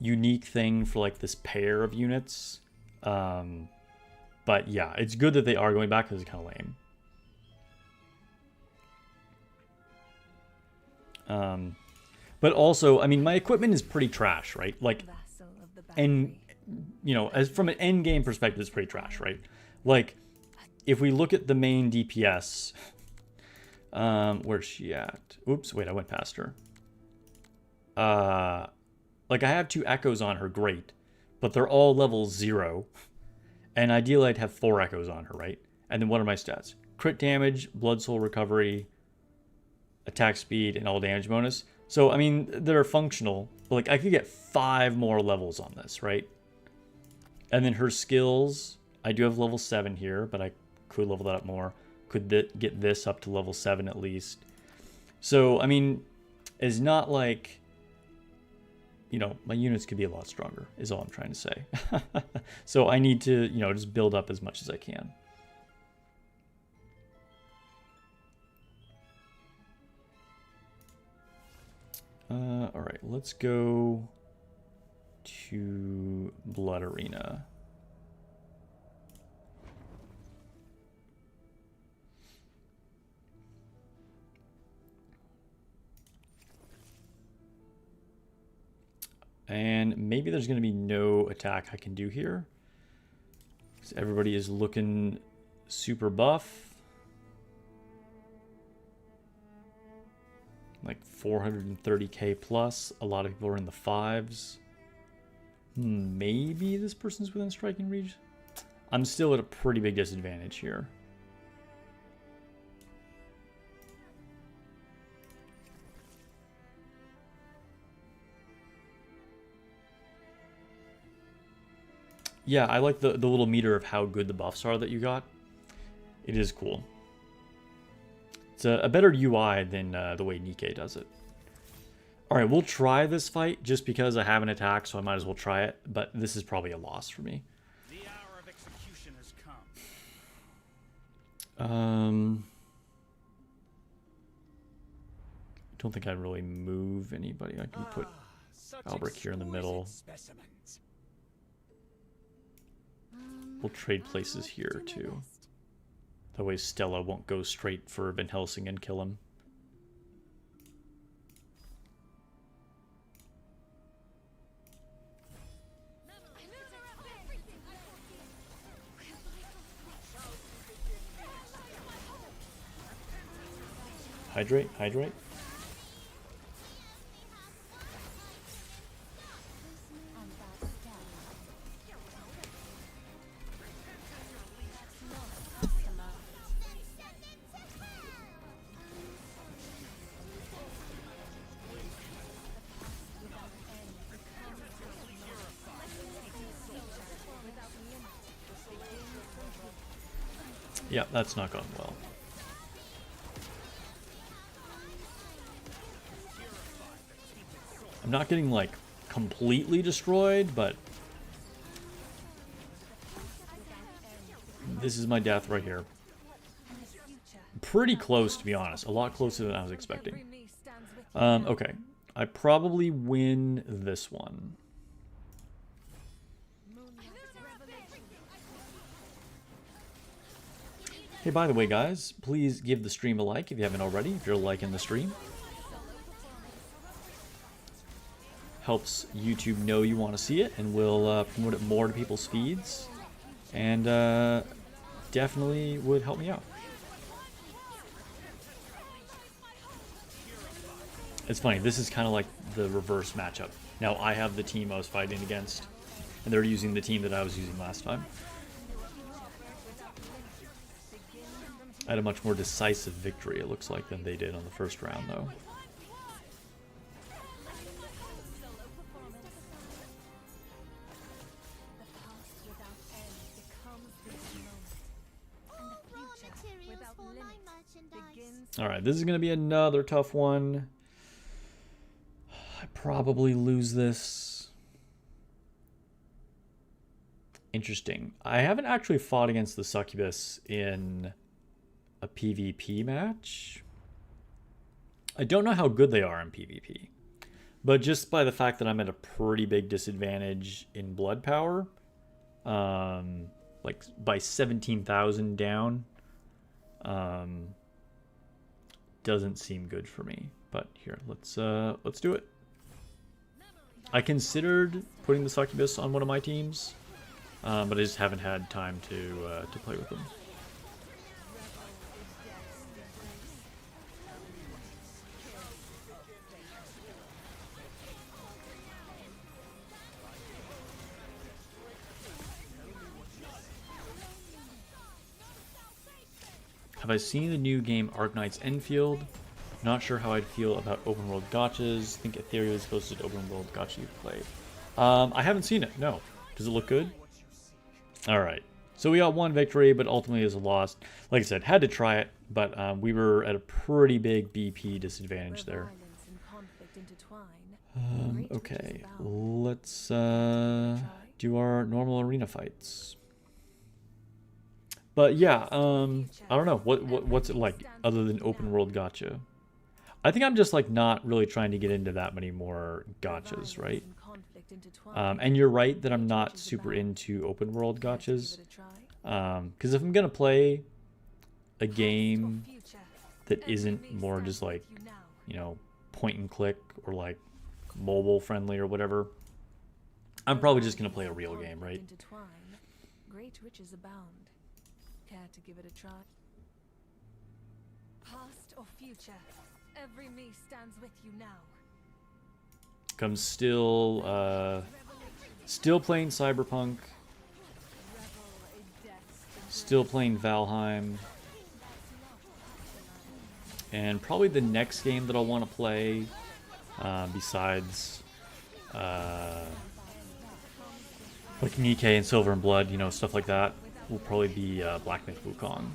unique thing for like this pair of units. But yeah, it's good that they are going back because it's kind of lame. But also, I mean, my equipment is pretty trash, right? Like, and you know, as from an end game perspective, it's pretty trash, right? Like, if we look at the main DPS, where's she at? Oops, wait, I went past her. Like, I have 2 echoes on her, great, but they're all level 0. And ideally, I'd have 4 echoes on her, right? And then what are my stats? Crit damage, blood soul recovery, attack speed, and all damage bonus. So, I mean, they're functional. But, like, I could get 5 more levels on this, right? And then her skills, I do have level 7 here, but I could level that up more. Could get this up to level 7 at least. So, I mean, it's not like, you know, my units could be a lot stronger, is all I'm trying to say. So I need to, you know, just build up as much as I can. All right, let's go to Blood Arena. And maybe there's going to be no attack I can do here, because everybody is looking super buff. Like 430k plus. A lot of people are in the 5s. Maybe this person's within striking range. I'm still at a pretty big disadvantage here. Yeah, I like the little meter of how good the buffs are that you got. It is cool. It's a better UI than the way Nikke does it. Alright, we'll try this fight just because I have an attack, so I might as well try it. But this is probably a loss for me. The hour of execution has come. I don't think I really move anybody. I can put Albrecht here in the middle. Specimens. We'll trade places here too. That way Stella won't go straight for Van Helsing and kill him. Hydrate, hydrate. Yeah, that's not gone well. I'm not getting, like, completely destroyed, but this is my death right here. Pretty close, to be honest. A lot closer than I was expecting. Okay. I probably win this one. Hey, by the way, guys, please give the stream a like if you haven't already, if you're liking the stream. Helps YouTube know you want to see it, and will promote it more to people's feeds. And definitely would help me out. It's funny, this is kind of like the reverse matchup. Now, I have the team I was fighting against, and they're using the team that I was using last time. I had a much more decisive victory, it looks like, than they did on the first round, though. Alright, this is going to be another tough one. I probably lose this. Interesting. I haven't actually fought against the Succubus in a PvP match. I don't know how good they are in PvP. But just by the fact that I'm at a pretty big disadvantage in blood power, like by 17,000 down, doesn't seem good for me. But here, let's do it. I considered putting the Succubus on one of my teams, but I just haven't had time to play with them. Have I seen the new game Arknight's Enfield? Not sure how I'd feel about open world gotchas. Think Ethereum is closest to open world gotcha you've played. I haven't seen it, no. Does it look good? Alright. So we got one victory, but ultimately it was a loss. Like I said, had to try it, but we were at a pretty big BP disadvantage there. Okay, let's do our normal arena fights. But yeah, I don't know. What's it like other than open world gotcha? I think I'm just like not really trying to get into that many more gotchas, right? And you're right that I'm not super into open world gotchas. Because if I'm going to play a game that isn't more just like, you know, point and click or like mobile friendly or whatever, I'm probably just going to play a real game, right? Great riches abound. Care to give it a try? Past or future, every me stands with you now. I'm still playing Cyberpunk. Still playing Valheim. And probably the next game that I'll want to play, besides like Nikke and Silver and Blood, you know, stuff like that, will probably be Black Myth Wukong.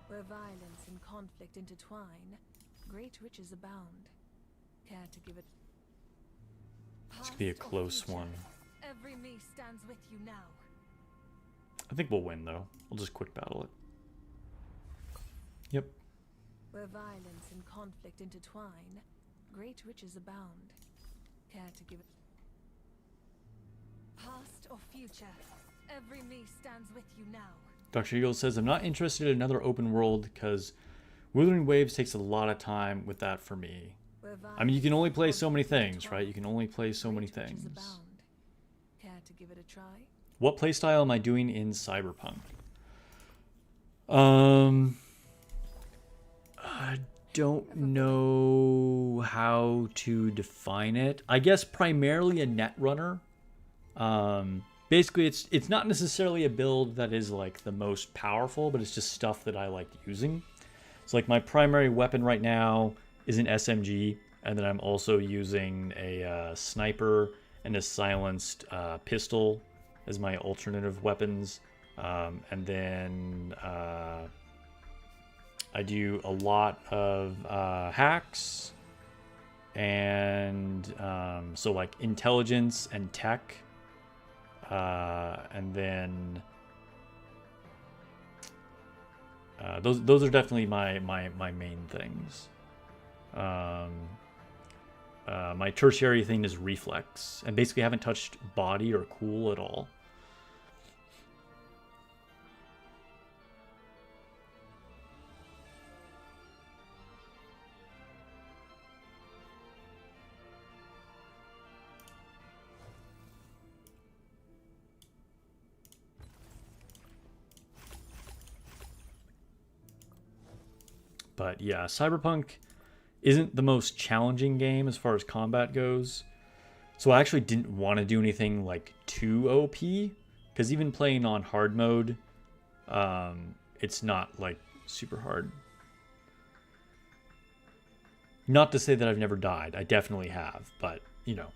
Where violence and conflict intertwine, great riches abound. Care to give it? This could be a close one. Every me stands with you now. I think we'll win though. We'll just quick battle it. Yep. Where violence and conflict intertwine, great riches abound. Care to give it? Past or future, every me stands with you now. Dr. Eagle says, I'm not interested in another open world because Withering Waves takes a lot of time with that for me. I mean, you can only play so many things, right? You can only play so many things. Care to give it a try? What playstyle am I doing in Cyberpunk? don't know how to define it. I guess primarily a net runner. Basically, it's not necessarily a build that is like the most powerful, but it's just stuff that I like using. So like my primary weapon right now is an SMG, and then I'm also using a sniper and a silenced pistol as my alternative weapons. And then I do a lot of hacks, and so like intelligence and tech, and then those are definitely my main things. My tertiary thing is reflex, and basically haven't touched body or cool at all. But yeah, Cyberpunk isn't the most challenging game as far as combat goes. So I actually didn't want to do anything like too OP, because even playing on hard mode, it's not like super hard. Not to say that I've never died. I definitely have, but you know,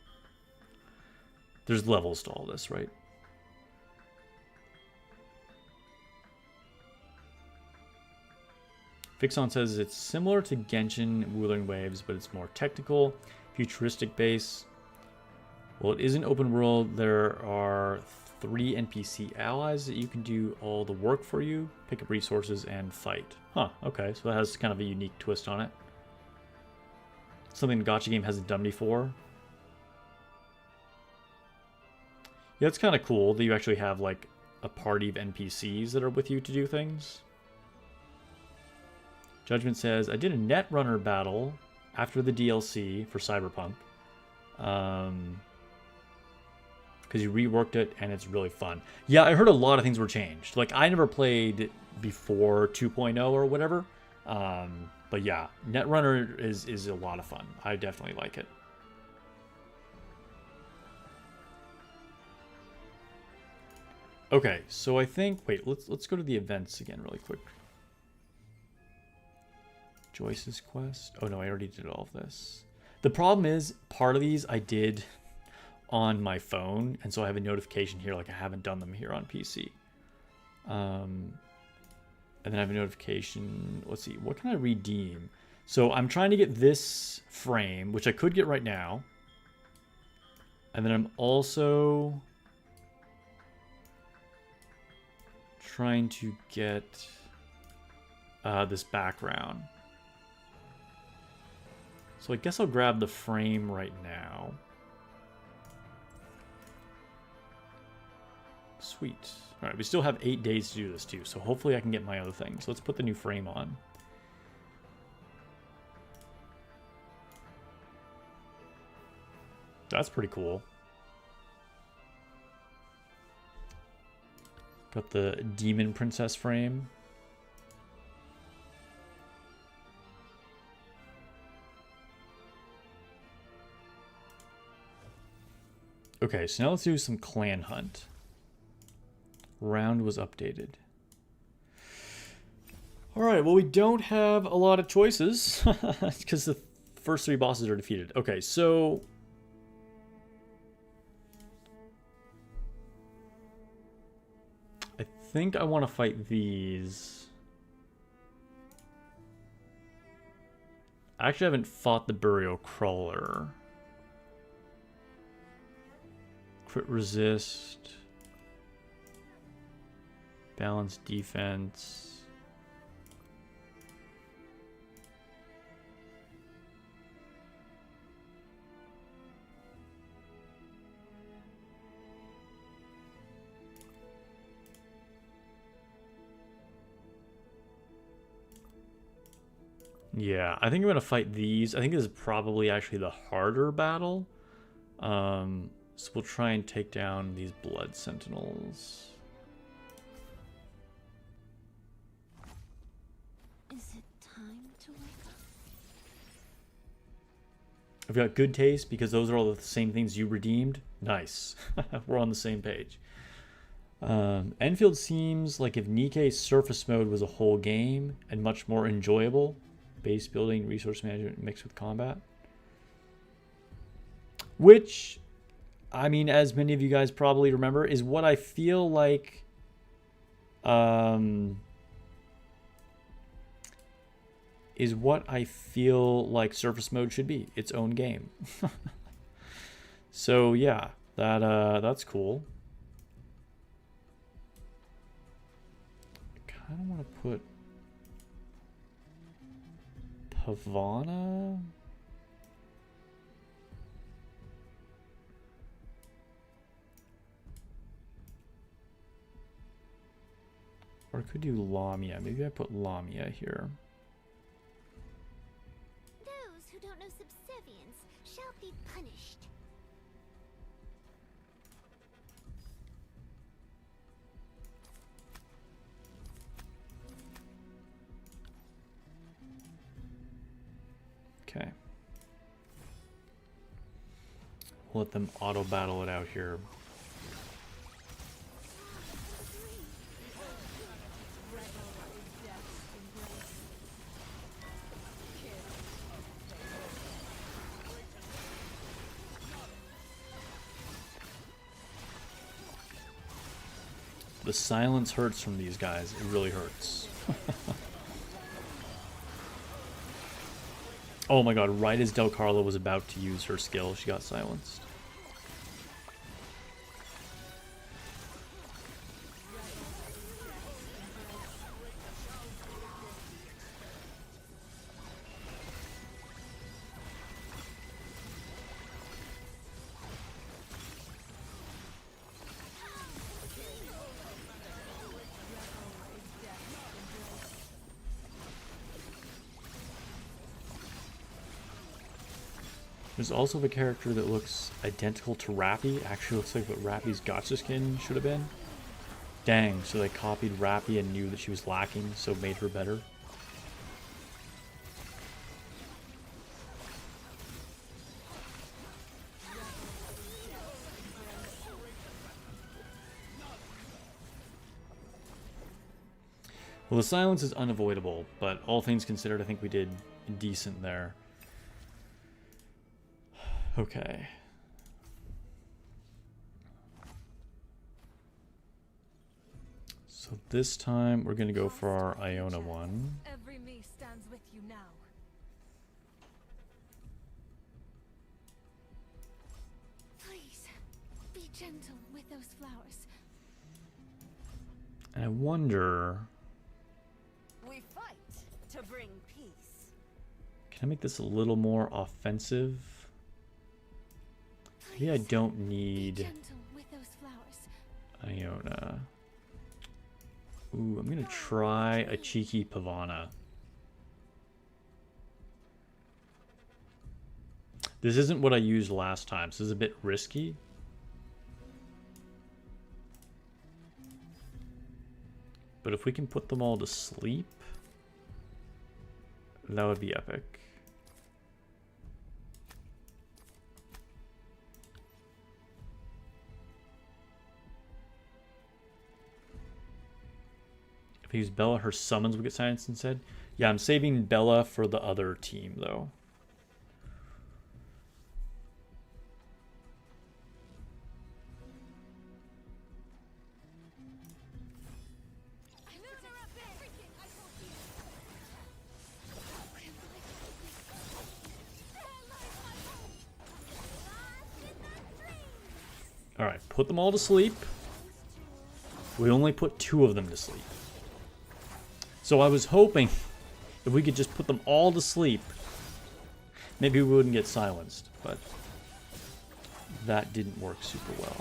there's levels to all this, right? Fixon says it's similar to Genshin Wuthering Waves, but it's more technical, futuristic base. Well, it isn't open world. There are 3 NPC allies that you can do all the work for you, pick up resources, and fight. Huh, okay, so that has kind of a unique twist on it. Something the gacha game hasn't done before. Yeah, it's kind of cool that you actually have like a party of NPCs that are with you to do things. Judgment says, I did a Netrunner battle after the DLC for Cyberpunk. Because you reworked it and it's really fun. Yeah, I heard a lot of things were changed. Like, I never played before 2.0 or whatever. But yeah, Netrunner is a lot of fun. I definitely like it. Okay, so I think, wait, let's go to the events again really quick. Joyce's quest. Oh no, I already did all of this. The problem is, part of these I did on my phone, and so I have a notification here like I haven't done them here on PC. And then I have a notification. Let's see, what can I redeem? So I'm trying to get this frame, which I could get right now. And then I'm also trying to get this background. So I guess I'll grab the frame right now. Sweet. All right, we still have 8 days to do this too, so hopefully I can get my other thing. So let's put the new frame on. That's pretty cool. Got the Demon Princess frame. Okay, so now let's do some clan hunt. Round was updated. Alright, well we don't have a lot of choices because the first 3 bosses are defeated. Okay, so I think I want to fight these. I actually haven't fought the Burial Crawler. Crit resist. Balance defense. Yeah, I think I'm going to fight these. I think this is probably actually the harder battle. So we'll try and take down these blood sentinels. Is it time to wake up? I've got good taste because those are all the same things you redeemed. Nice. We're on the same page. Enfield seems like if Nikke surface mode was a whole game and much more enjoyable. Base building, resource management mixed with combat. Which, I mean, as many of you guys probably remember, is what I feel like surface mode should be, its own game. So yeah, that's cool. I kind of want to put Pavana. Or I could do Lamia. Maybe I put Lamia here. Those who don't know subservience shall be punished. Okay. We'll let them auto battle it out here. The silence hurts from these guys. It really hurts. Oh my god, right as Del Carlo was about to use her skill, she got silenced. There's also a character that looks identical to Rappy. Actually looks like what Rappy's gotcha skin should have been. Dang, so they copied Rappy and knew that she was lacking, so made her better. Well, the silence is unavoidable, but all things considered, I think we did decent there. Okay. So this time we're going to go for our Iona one. Every me stands with you now. Please, be gentle with those flowers. And I wonder, We fight to bring peace. can I make this a little more offensive? Maybe I don't Be need gentle with those flowers. Iona. Ooh, I'm gonna try a cheeky Pavana. This isn't what I used last time, so this is a bit risky. But if we can put them all to sleep, that would be epic. If I use Bella, her summons will get silenced instead. Yeah, I'm saving Bella for the other team, though. Alright, put them all to sleep. We only put 2 of them to sleep. So I was hoping if we could just put them all to sleep, maybe we wouldn't get silenced, but that didn't work super well.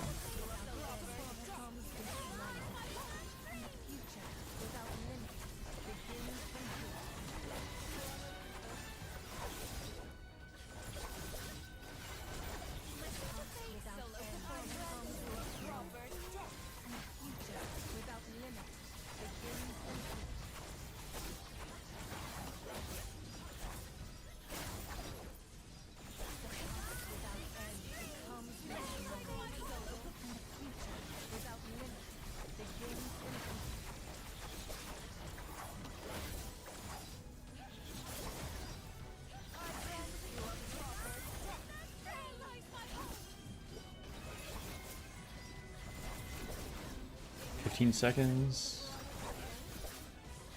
15 seconds.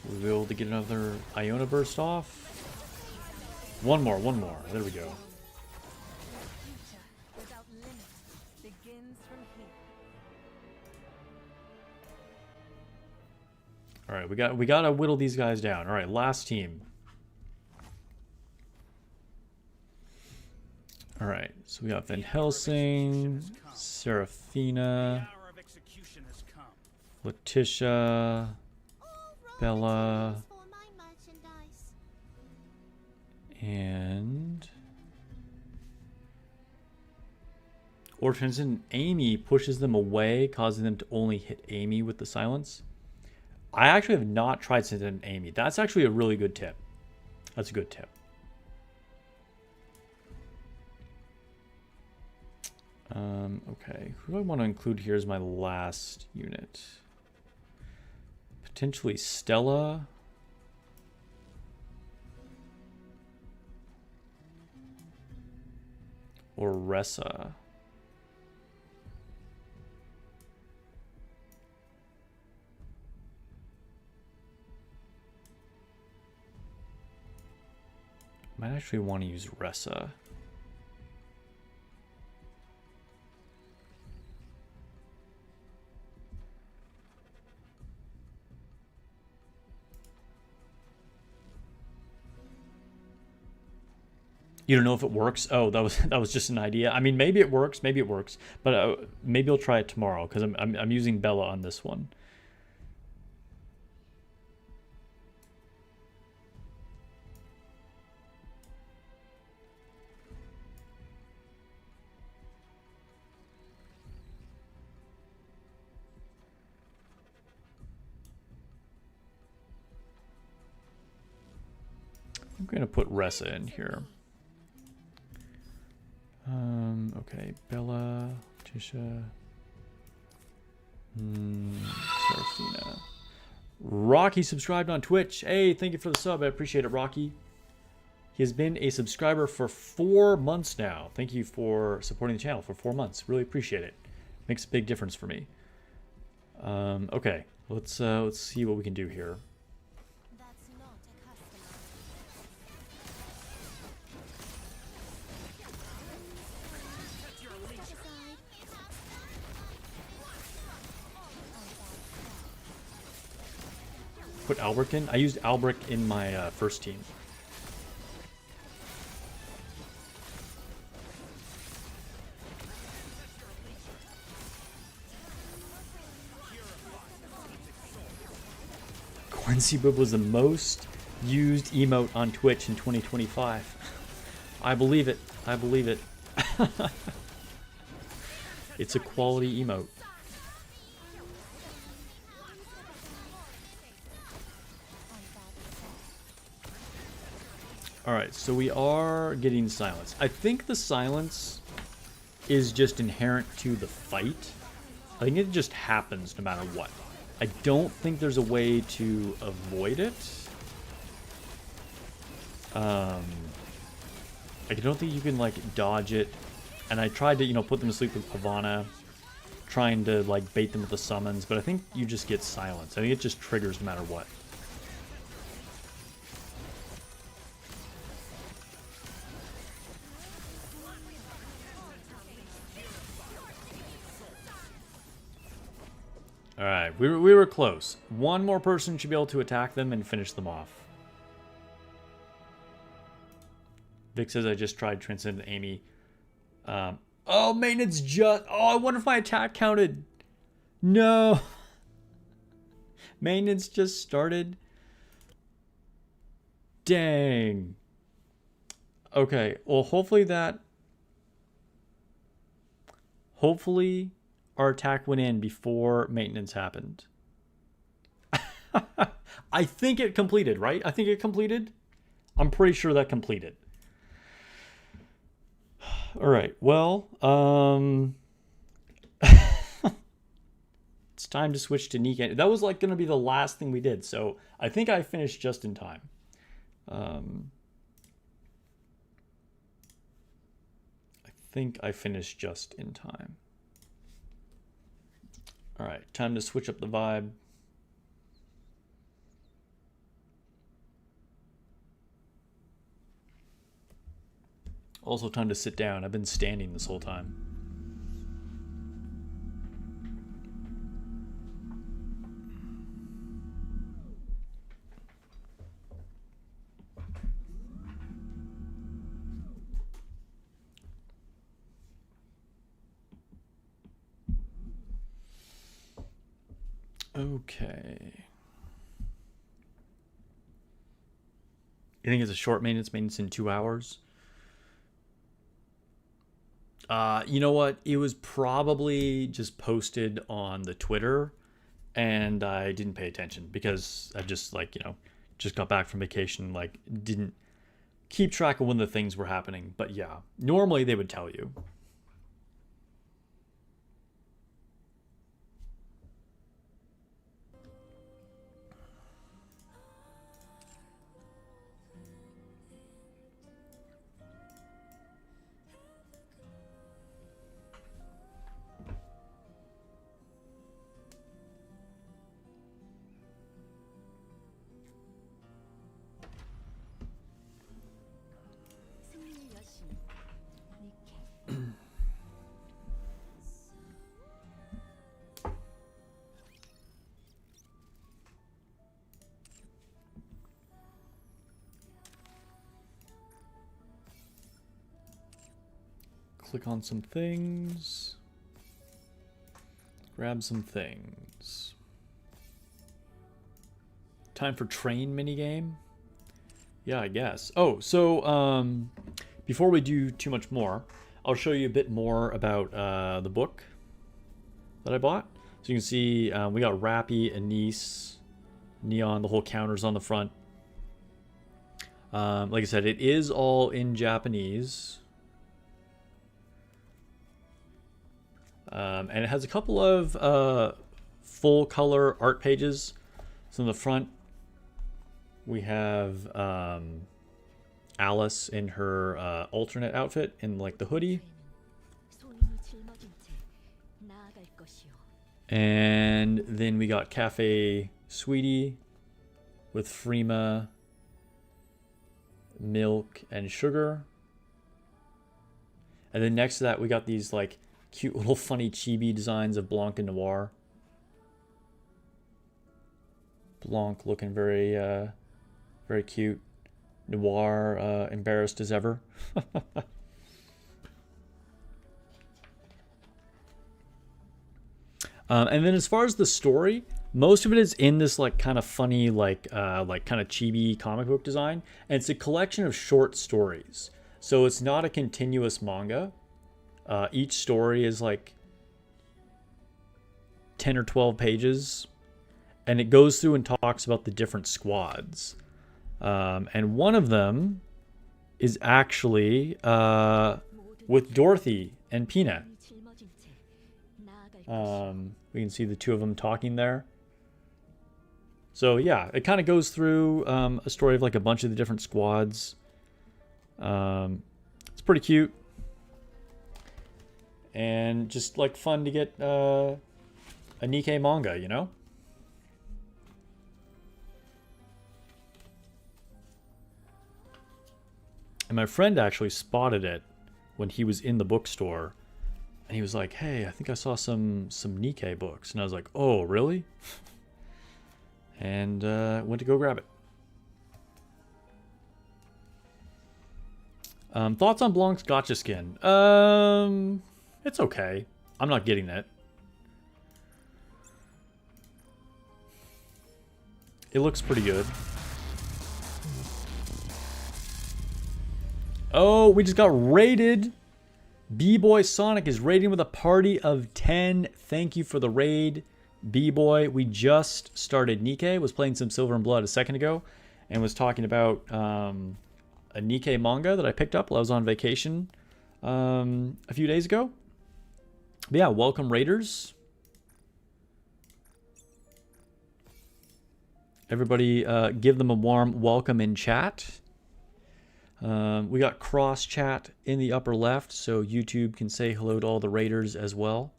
We'll be able to get another Iona burst off. One more. There we go. Future without limits begins from here. All right, we gotta whittle these guys down. All right, last team. All right, so we got Van Helsing, Seraphina, Hour of execution has come. Letitia, Bella, For my merchandise. and Orphans, and Amy pushes them away, causing them to only hit Amy with the silence. I actually have not tried Sentient Amy. That's actually a really good tip. That's a good tip. Okay, who do I want to include here as my last unit? Potentially Stella. Or Ressa. Might actually want to use Ressa. You don't know if it works? Oh, that was just an idea. I mean, maybe it works, but maybe I'll try it tomorrow because I'm using Bella on this one. I'm gonna put Ressa in here. Okay, Bella, Tisha, Seraphina. Rocky subscribed on Twitch. Hey, thank you for the sub. I appreciate it, Rocky. He has been a subscriber for 4 months now. Thank you for supporting the channel for 4 months. Really appreciate it. Makes a big difference for me. Okay, let's see what we can do here. That's not a customer. Put Albrecht in. I used Albrecht in my first team. Quincy Boob was the most used emote on Twitch in 2025. I believe it. I believe it. It's a quality emote. Alright, so we are getting silence. I think the silence is just inherent to the fight. I think it just happens no matter what. I don't think there's a way to avoid it. I don't think you can, like, dodge it. And I tried to, you know, put them to sleep with Pavana, trying to, like, bait them with the summons, but I think you just get silence. I think it just triggers no matter what. Alright, we were close. One more person should be able to attack them and finish them off. Vic says I just tried Transcendent Amy. Oh, maintenance just... Oh, I wonder if my attack counted. No. Maintenance just started. Dang. Okay, well, hopefully that... Hopefully our attack went in before maintenance happened. I think it completed, right? I think it completed. I'm pretty sure that completed. All right, well, it's time to switch to nikke. That was like going to be the last thing we did, so I think I finished just in time. I think I finished just in time. All right, time to switch up the vibe. Also time to sit down. I've been standing this whole time. Okay. You think it's a short maintenance in 2 hours? You know what? It was probably just posted on the Twitter, and I didn't pay attention because I just just got back from vacation, didn't keep track of when the things were happening. But yeah, normally they would tell you. 승리의 여신 니kke. Click on some things. Grab some things. Time for train minigame? Yeah, I guess. Oh, so before we do too much more, I'll show you a bit more about the book that I bought. So you can see we got Rappy, Anise, Neon, the whole counters on the front. Like I said, it is all in Japanese. And it has a couple of full color art pages. So in the front, we have Alice in her alternate outfit in the hoodie. 소인이 짊어진 채 나아갈 것이오. And then we got Cafe Sweetie with Freema, milk, and sugar. And then next to that, we got these cute little funny chibi designs of Blanc and Noir. Blanc looking very very cute. Noir embarrassed as ever. And then as far as the story, most of it is in this kind of funny kind of chibi comic book design, and it's a collection of short stories. So it's not a continuous manga. Each story is 10 or 12 pages, and it goes through and talks about the different squads. And one of them is actually with Dorothy and Peanut. 소인이 짊어진 채 나아갈 것이오. We can see the two of them talking there. So yeah, it kind of goes through a story of a bunch of the different squads. It's pretty cute. And just fun to get a Nikke manga, you know? And my friend actually spotted it when he was in the bookstore. And he was like, hey, I think I saw some Nikke books. And I was like, oh, really? And went to go grab it. Thoughts on Blanc's gotcha skin? It's okay. I'm not getting it. It looks pretty good. Oh, we just got raided. B-Boy Sonic is raiding with a party of 10. Thank you for the raid, B-Boy. We just started Nikke. Was playing some Silver and Blood a second ago, and was talking about a Nikke manga that I picked up while I was on vacation a few days ago. But yeah, welcome raiders. Everybody give them a warm welcome in chat. We got cross chat in the upper left, so YouTube can say hello to all the raiders as well.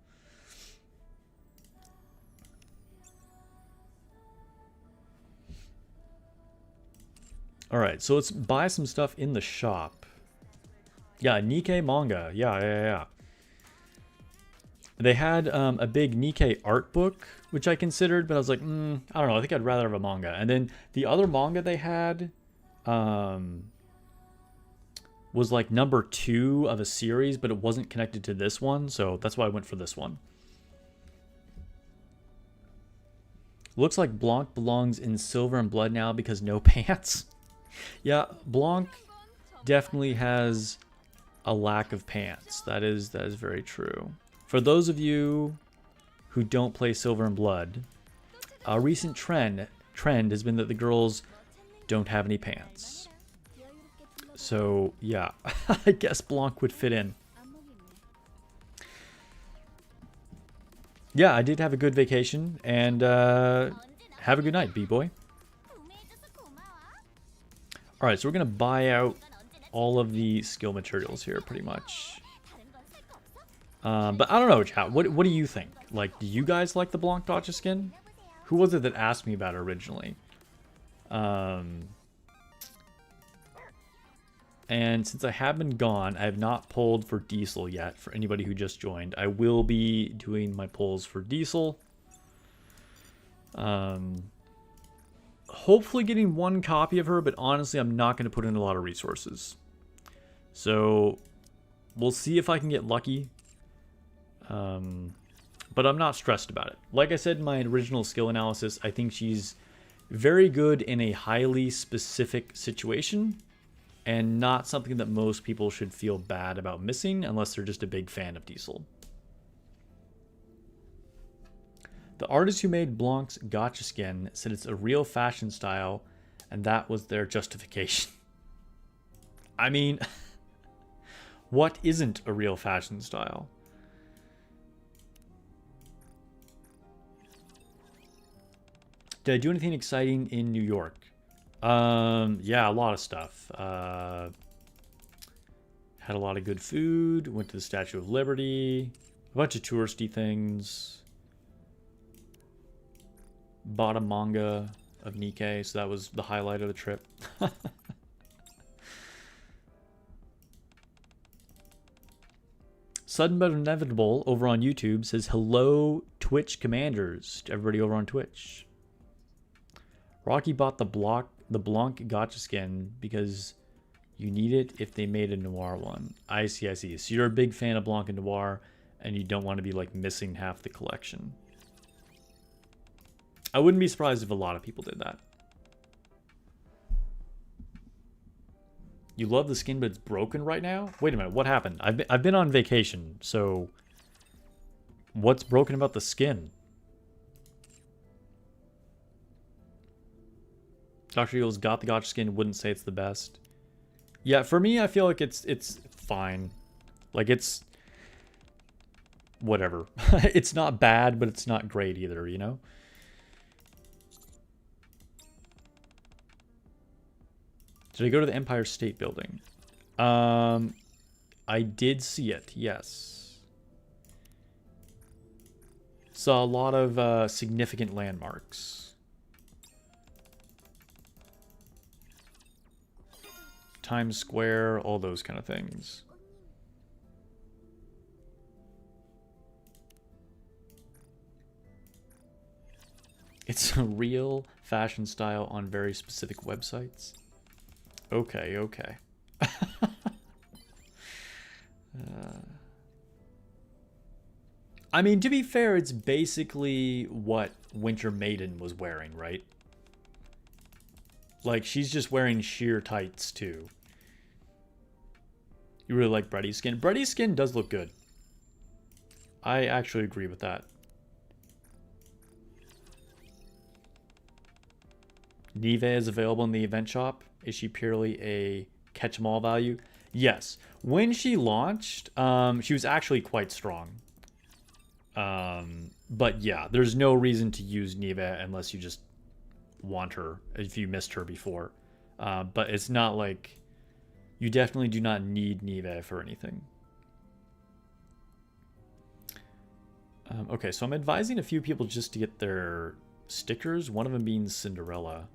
All right, so let's buy some stuff in the shop. Yeah, Nikke manga. Yeah. They had a big Nikke art book, which I considered, but I was like, I don't know. I think I'd rather have a manga. And then the other manga they had was like number 2 of a series, but it wasn't connected to this one, so that's why I went for this one. Looks like Blanc belongs in Silver and Blood now because no pants. Yeah, Blanc definitely has a lack of pants. That is very true. For those of you who don't play Silver and Blood, a recent trend has been that the girls don't have any pants. So yeah, I guess Blanc would fit in. Yeah, I did have a good vacation, and have a good night, B-boy. Alright, so we're going to buy out all of the skill materials here, pretty much. But I don't know, chat. What do you think? Like, do you guys like the Blanc Gotcha skin? Who was it that asked me about it originally? And since I have been gone, I have not pulled for Diesel yet. For anybody who just joined, I will be doing my pulls for Diesel. Hopefully getting one copy of her, but honestly, I'm not going to put in a lot of resources. So we'll see if I can get lucky. But I'm not stressed about it. Like I said in my original skill analysis, I think she's very good in a highly specific situation, and not something that most people should feel bad about missing unless they're just a big fan of Diesel. The artist who made Blanc's Gotcha skin said it's a real fashion style, and that was their justification. I mean, what isn't a real fashion style? Did I do anything exciting in New York? Yeah, a lot of stuff. Had a lot of good food, went to the Statue of Liberty, a bunch of touristy things. Bought a manga of Nikke, so that was the highlight of the trip. Sudden but Inevitable over on YouTube says, hello Twitch commanders to everybody over on Twitch. Rocky bought the Blanc Gotcha skin because you need it if they made a Noir one. I see. So you're a big fan of Blanc and Noir, and you don't want to be like missing half the collection. I wouldn't be surprised if a lot of people did that. You love the skin, but it's broken right now? Wait a minute, what happened? I've been on vacation, so what's broken about the skin? Dr. Eagle's got the Gotcha skin, wouldn't say it's the best. Yeah, for me, I feel like it's fine. Like, it's whatever. It's not bad, but it's not great either, you know? Did I go to the Empire State Building? I did see it, yes. Saw a lot of significant landmarks. Times Square, all those kind of things. It's a real fashion style on very specific websites. Okay. I mean, to be fair, it's basically what Winter Maiden was wearing, right? Like, she's just wearing sheer tights, too. You really like Breddy's skin? Breddy's skin does look good. I actually agree with that. Nive is available in the event shop. Is she purely a catch-em-all value? Yes. When she launched, she was actually quite strong. But yeah, there's no reason to use Nive unless you just want her, if you missed her before. But it's not like... You definitely do not need Nive for anything. Okay, so I'm advising a few people just to get their stickers, one of them being Cinderella.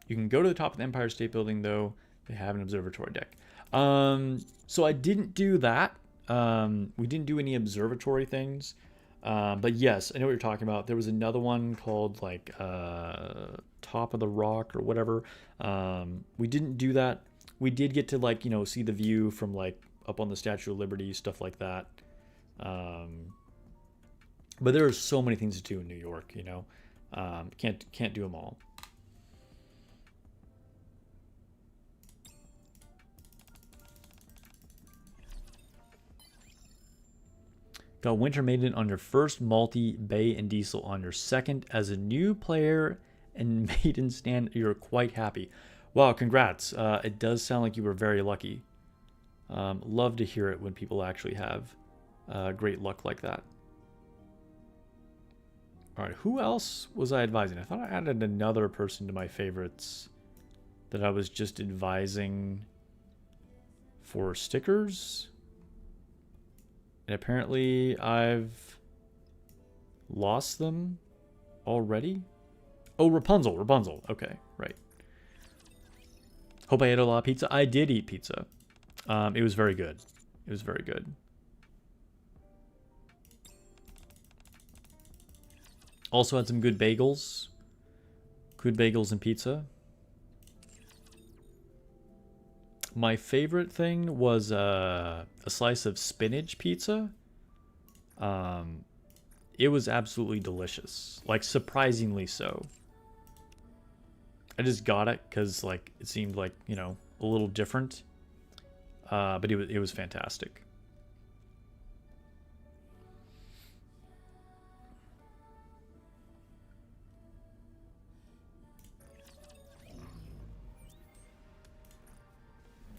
You can go to the top of the Empire State Building, though. They have an observatory deck. So I didn't do that. We didn't do any observatory things. But yes, I know what you're talking about. There was another one called like Top of the Rock or whatever. We didn't do that. We did get to like, you know, see the view from like up on the Statue of Liberty, stuff like that. But there are so many things to do in New York, you know. Can't do them all. Got Winter Maiden on your first multi, Bay and Diesel on your second. As a new player and Maiden stand, you're quite happy. Wow, congrats. It does sound like you were very lucky. Love to hear it when people actually have great luck like that. All right, who else was I advising? I thought I added another person to my favorites that I was just advising for stickers. And apparently I've lost them already. Oh, Rapunzel. Okay, right. Hope I ate a lot of pizza. I did eat pizza. It was very good. It was very good. Also had some good bagels. Good bagels and pizza. My favorite thing was a slice of spinach pizza. It was absolutely delicious. Like, surprisingly so. I just got it because, like, it seemed like, you know, a little different. But it was fantastic.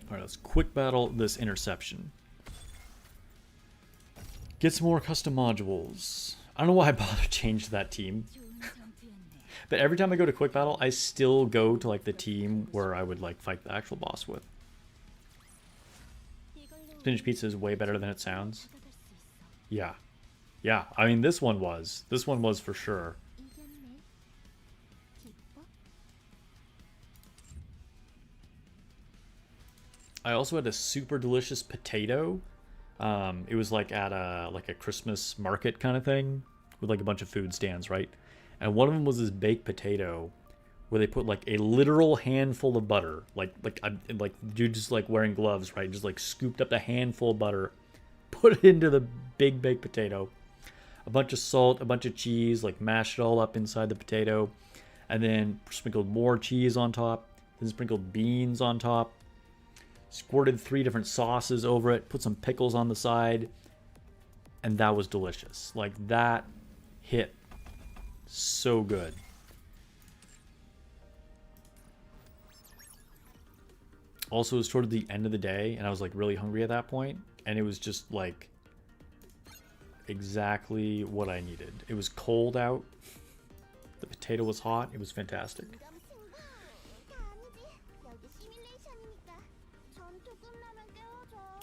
Alright, let's quick battle this interception. Get some more custom modules. I don't know why I bothered to change that team. But every time I go to quick battle, I still go to like the team where I would like fight the actual boss with. Spinach pizza is way better than it sounds. Yeah. Yeah, I mean this one was. This one was for sure. I also had a super delicious potato. It was like at a Christmas market kind of thing with like a bunch of food stands, right? And one of them was this baked potato where they put like a literal handful of butter, like you're just like wearing gloves, right? Just like scooped up a handful of butter, put it into the big baked potato, a bunch of salt, a bunch of cheese, like mashed it all up inside the potato, and then sprinkled more cheese on top, then sprinkled beans on top. Squirted 3 different sauces over it, put some pickles on the side, and that was delicious. Like, that hit so good. Also, it was toward the end of the day, and I was like really hungry at that point, and it was just like exactly what I needed. It was cold out, the potato was hot, it was fantastic.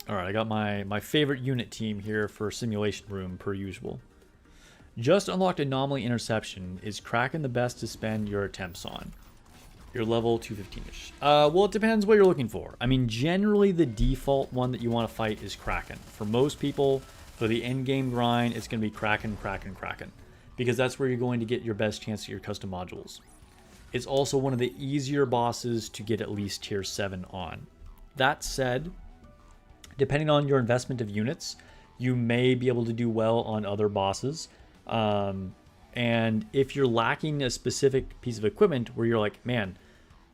Alright, I got my favorite unit team here for Simulation Room, per usual. Just unlocked Anomaly Interception. Is Kraken the best to spend your attempts on? You're level 215-ish. Well, it depends what you're looking for. I mean, generally the default one that you want to fight is Kraken. For most people, for the endgame grind, it's going to be Kraken. Because that's where you're going to get your best chance at your custom modules. It's also one of the easier bosses to get at least tier 7 on. That said, depending on your investment of units, you may be able to do well on other bosses. And if you're lacking a specific piece of equipment where you're like, man,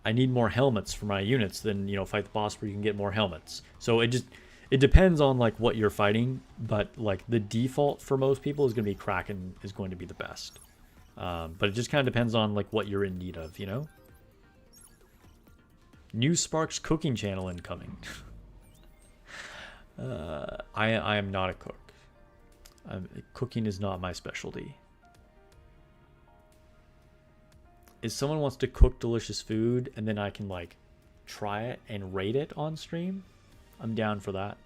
I need more helmets for my units, then, you know, fight the boss where you can get more helmets. So it depends on like what you're fighting, but like the default for most people is going to be Kraken is going to be the best. But it just kind of depends on like what you're in need of, you know? New Sparks cooking channel incoming. I am not a cook. Cooking is not my specialty. If someone wants to cook delicious food and then I can like try it and rate it on stream, I'm down for that.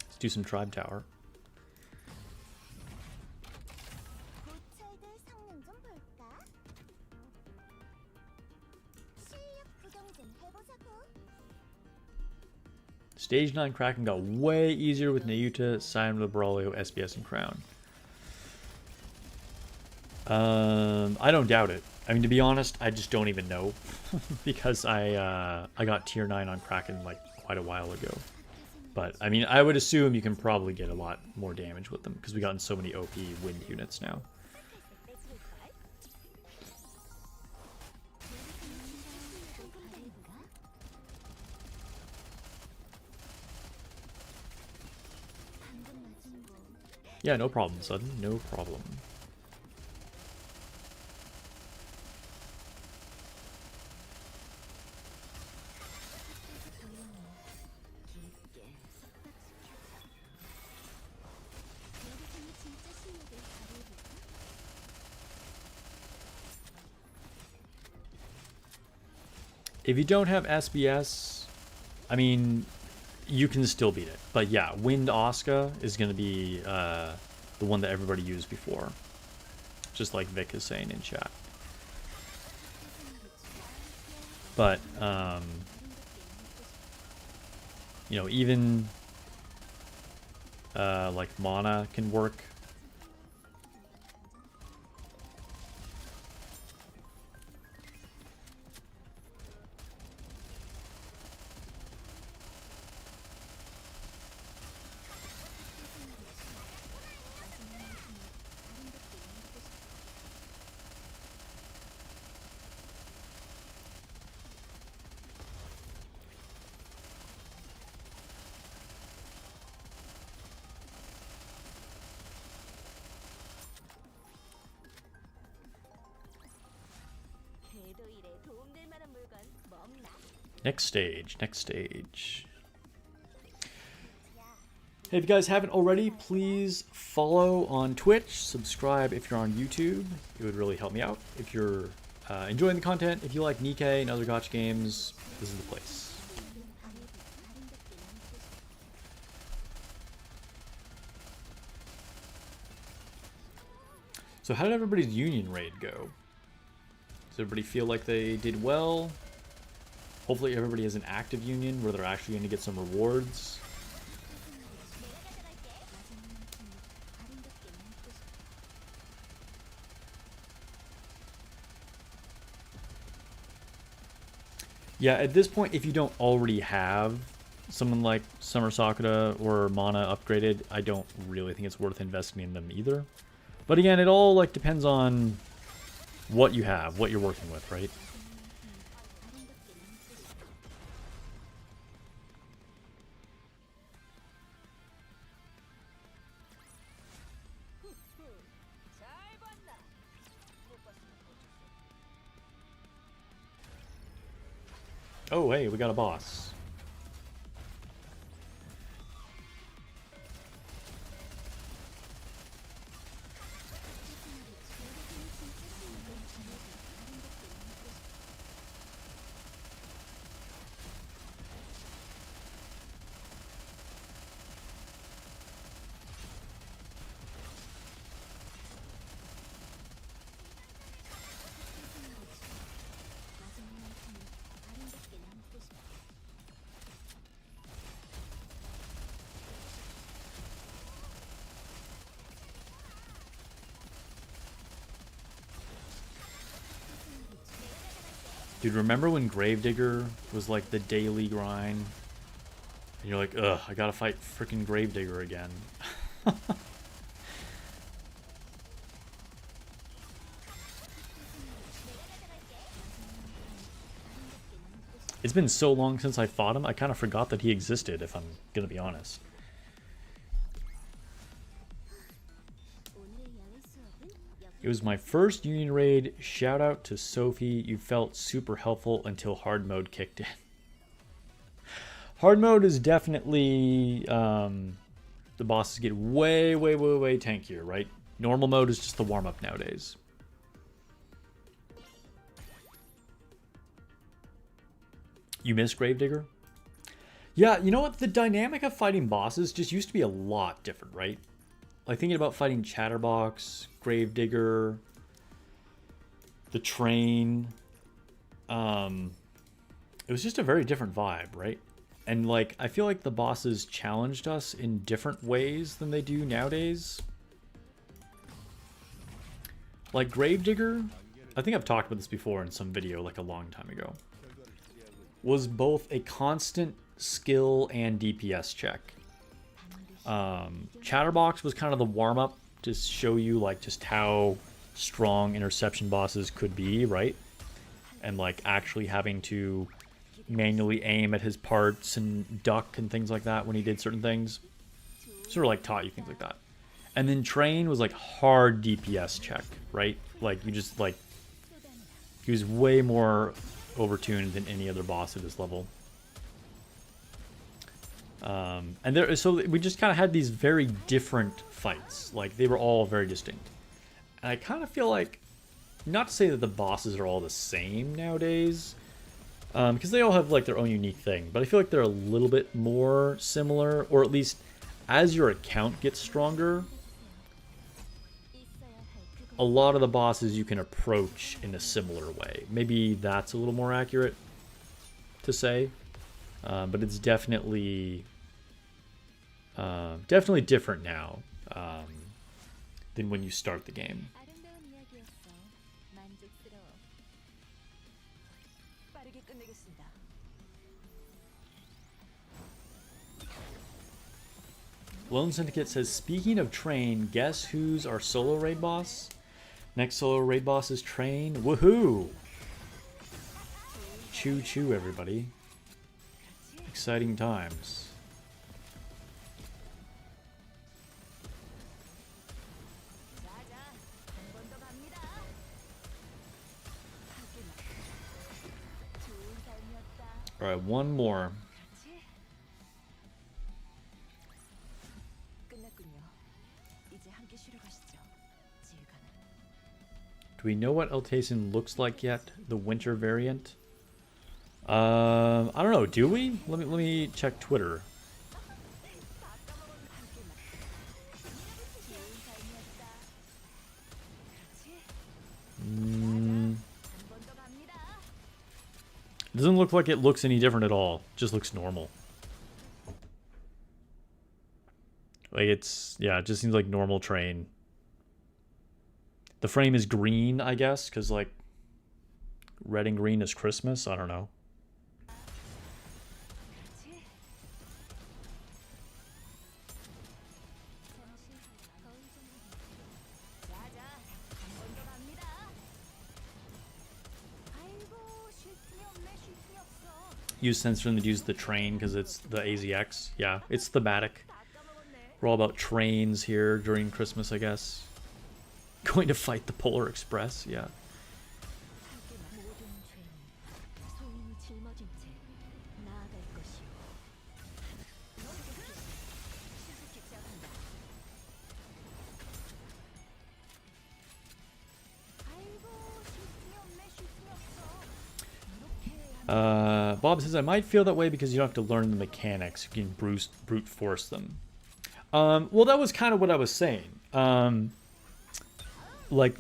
Let's do some Tribe Tower. Stage 9 Kraken got way easier with Nayuta, Sion, Librolio, SBS, and Crown. I don't doubt it. I mean, to be honest, I just don't even know. Because I got tier 9 on Kraken like quite a while ago. But, I mean, I would assume you can probably get a lot more damage with them. Because we gotten so many OP wind units now. Yeah, no problem, Sudden. No problem. If you don't have SBS, I mean, you can still beat it. But yeah, Wind Oscar is going to be the one that everybody used before. Just like Vic is saying in chat. But, you know, even like Mana can work. Next stage, next stage. Hey, if you guys haven't already, please follow on Twitch, subscribe if you're on YouTube. It would really help me out. If you're enjoying the content, if you like Nikke and other gacha games, this is the place. So how did everybody's union raid go? Does everybody feel like they did well? Hopefully everybody has an active union where they're actually going to get some rewards. Yeah, at this point, if you don't already have someone like Summer Sakura or Mana upgraded, I don't really think it's worth investing in them either. But again, it all like depends on what you have, what you're working with, right? Oh, hey, we got a boss. Dude, remember when Gravedigger was like the daily grind? And you're like, ugh, I gotta fight freaking Gravedigger again. It's been so long since I fought him, I kind of forgot that he existed, if I'm gonna be honest. It was my first union raid. Shout out to Sophie. You felt super helpful until hard mode kicked in. Hard mode is definitely the bosses get way tankier, right? Normal mode is just the warm up nowadays. You miss Gravedigger? Yeah, you know what? The dynamic of fighting bosses just used to be a lot different, right? Like thinking about fighting Chatterbox, Gravedigger, the train. It was just a very different vibe, right? And like, I feel like the bosses challenged us in different ways than they do nowadays. Like Gravedigger, I think I've talked about this before in some video like a long time ago, was both a constant skill and DPS check. Chatterbox was kind of the warm-up to show you like just how strong interception bosses could be, right? And like actually having to manually aim at his parts and duck and things like that when he did certain things. Sort of like taught you things like that. And then Train was like hard DPS check, right? Like you just like, he was way more overtuned than any other boss at this level. So we just kind of had these very different fights. Like they were all very distinct. And I kind of feel like, not to say that the bosses are all the same nowadays, because they all have like their own unique thing, but I feel like they're a little bit more similar, or at least as your account gets stronger, a lot of the bosses you can approach in a similar way. Maybe that's a little more accurate to say, but it's definitely different now than when you start the game. Lone Syndicate says, speaking of Train, guess who's our solo raid boss? Next solo raid boss is Train. Woohoo! Choo choo, everybody. Exciting times. Alright, one more. Do we know what Eltasin looks like yet? The winter variant? I don't know. Do we? Let me check Twitter. It doesn't look like it looks any different at all. It just looks normal. Like yeah, it just seems like normal Train. The frame is green, I guess, because like red and green is Christmas. I don't know. Use sensor and use the Train because it's the AZX. Yeah, it's thematic. We're all about trains here during Christmas, I guess. Going to fight the Polar Express, yeah. Bob says, I might feel that way because you don't have to learn the mechanics. You can brute force them. Well, that was kind of what I was saying. Like,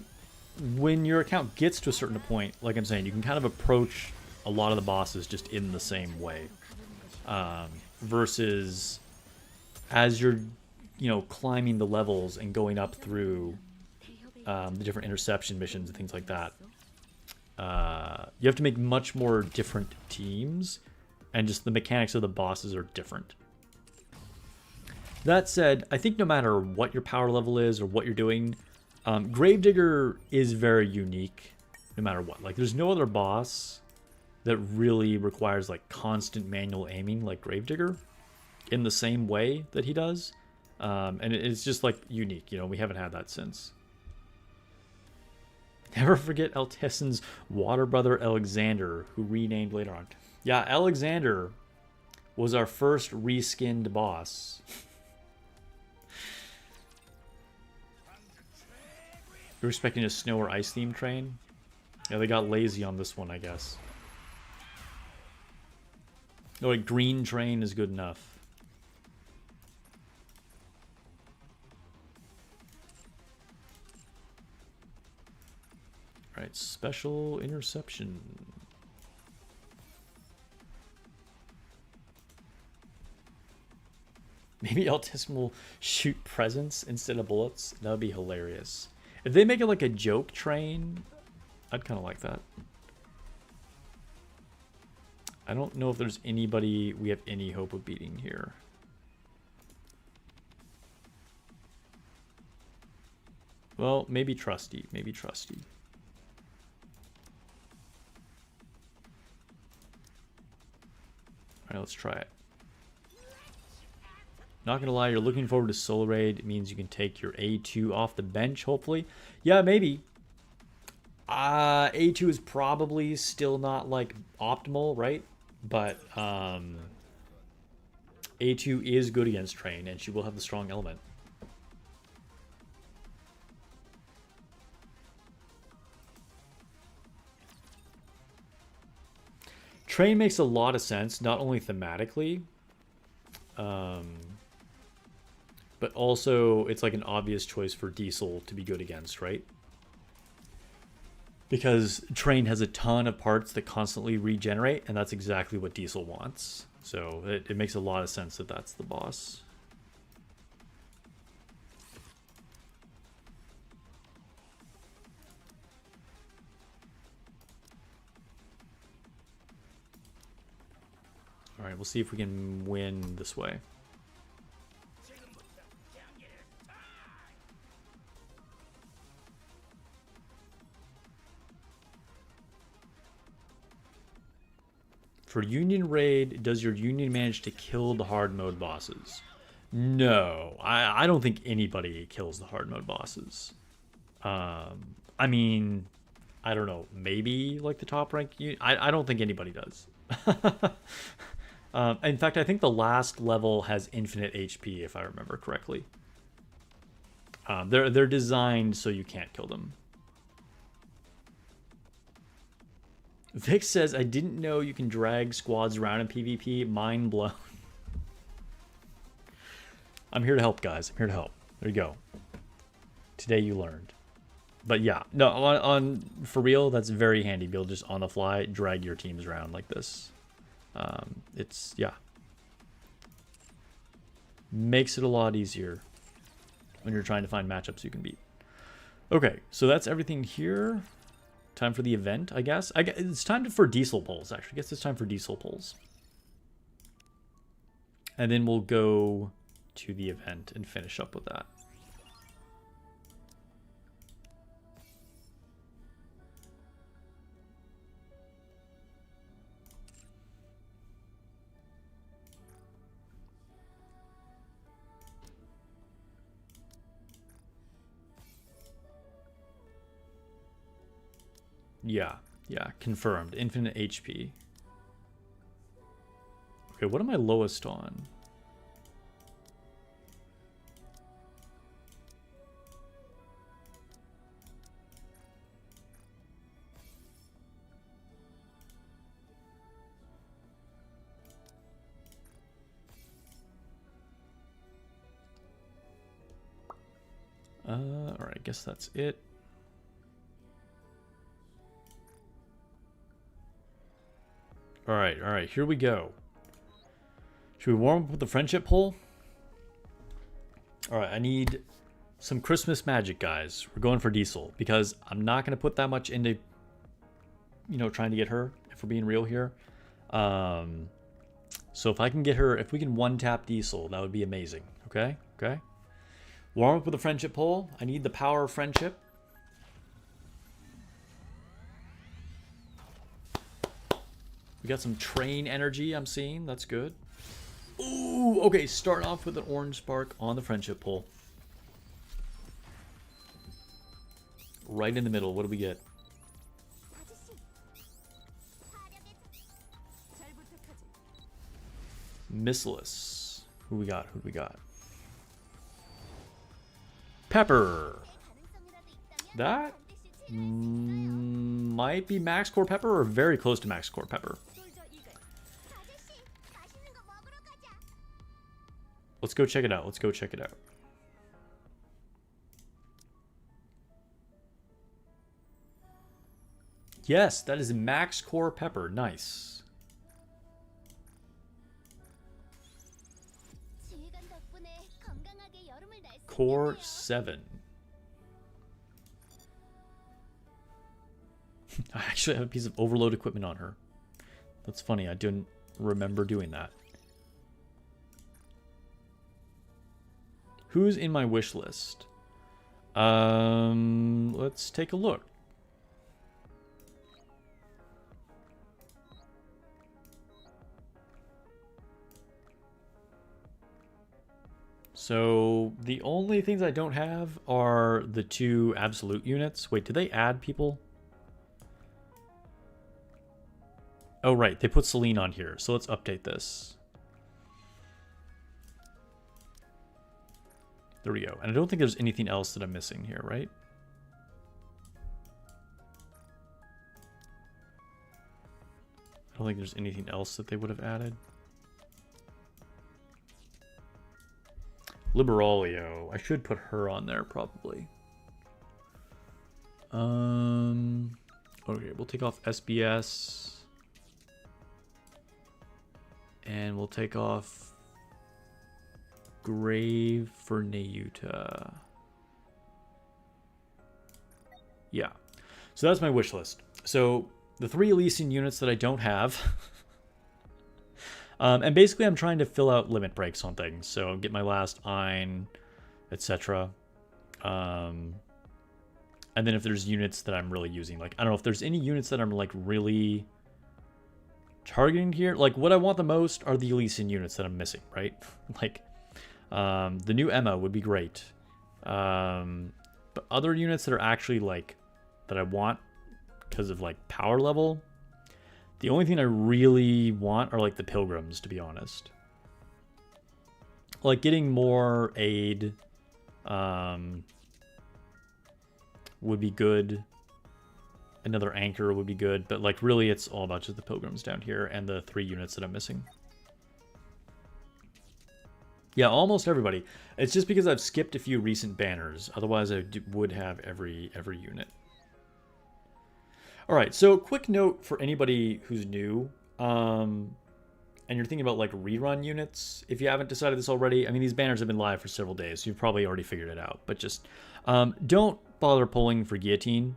when your account gets to a certain point, like I'm saying, you can kind of approach a lot of the bosses just in the same way. Versus as you're, climbing the levels and going up through the different interception missions and things like that, you have to make much more different teams, and just the mechanics of the bosses are different. That said, I think no matter what your power level is or what you're doing, Gravedigger is very unique no matter what. Like, there's no other boss that really requires like constant manual aiming like Gravedigger in the same way that he does. And it's just like unique, we haven't had that since. Never forget Eltasin's water brother Alexander, who renamed later on. Yeah, Alexander was our first reskinned boss. We were expecting a snow or ice themed Train. Yeah, they got lazy on this one, I guess. No, a green Train is good enough. Alright, special interception. Maybe Altism will shoot presents instead of bullets. That would be hilarious. If they make it like a joke train, I'd kind of like that. I don't know if there's anybody we have any hope of beating here. Well, maybe Trusty. Maybe Trusty. Alright, let's try it. Not gonna lie, you're looking forward to Soul Raid. It means you can take your A2 off the bench, hopefully. Yeah, maybe. A2 is probably still not, like, optimal, right? But, A2 is good against Train, and she will have the strong element. Train makes a lot of sense, not only thematically, but also it's like an obvious choice for Diesel to be good against, right? Because Train has a ton of parts that constantly regenerate, and that's exactly what Diesel wants. So it makes a lot of sense that that's the boss. Alright, we'll see if we can win this way. For Union Raid, does your Union manage to kill the hard mode bosses? No, I don't think anybody kills the hard mode bosses. I mean, I don't know, maybe like the top rank. I don't think anybody does. In fact, I think the last level has infinite HP, if I remember correctly. They're designed so you can't kill them. Vic says, I didn't know you can drag squads around in PvP. Mind blown. I'm here to help, guys. I'm here to help. There you go. Today you learned. But yeah, no, on for real, that's very handy. Be able to just on the fly drag your teams around like this. It's, yeah. Makes it a lot easier when you're trying to find matchups you can beat. Okay, so that's everything here. Time for the event, I guess. It's time for Diesel pulls, actually. I guess it's time for Diesel pulls. And then we'll go to the event and finish up with that. Yeah, confirmed. Infinite HP. Okay, what am I lowest on? Alright, I guess that's it. Alright, here we go. Should we warm up with the friendship pull? Alright, I need some Christmas magic, guys. We're going for Diesel, because I'm not going to put that much into, you know, trying to get her, if we're being real here. So if I can get her, if we can one-tap Diesel, that would be amazing. Okay? Okay? Warm up with the friendship pull. I need the power of friendship. We got some train energy I'm seeing. That's good. Ooh, okay. Start off with an orange spark on the friendship pole. Right in the middle. What do we get? Missless. Who we got? Who do we got? Pepper. That might be max core pepper or very close to max core pepper. Let's go check it out. Let's go check it out. Yes, that is max core pepper. Nice. Core 7. I actually have a piece of overload equipment on her. That's funny. I didn't remember doing that. Who's in my wish list? Let's take a look. So the only things I don't have are the 2 absolute units. Wait, did they add people? Oh, right. They put Celine on here. So let's update this. There we go. And I don't think there's anything else that I'm missing here, right? I don't think there's anything else that they would have added. Liberalio. I should put her on there probably. Okay, we'll take off SBS. And we'll take off Grave for Nayuta. Yeah. So that's my wish list. So the 3 Elysian units that I don't have. And basically I'm trying to fill out limit breaks on things. So get my last Ein, etc. And then if there's units that I'm really using, like, I don't know if there's any units that I'm like really targeting here. Like what I want the most are the Elysian units that I'm missing, right? Like the new Emma would be great. But other units that are actually like that I want because of like power level, the only thing I really want are like the pilgrims, to be honest. Like getting more aid would be good. Another anchor would be good, but like really it's all about just the pilgrims down here and the 3 units that I'm missing. Yeah, almost everybody. It's just because I've skipped a few recent banners. Otherwise I would have every unit. All right, so quick note for anybody who's new, and you're thinking about like rerun units. If you haven't decided this already, I mean, these banners have been live for several days, so you've probably already figured it out. But just don't bother pulling for Guillotine.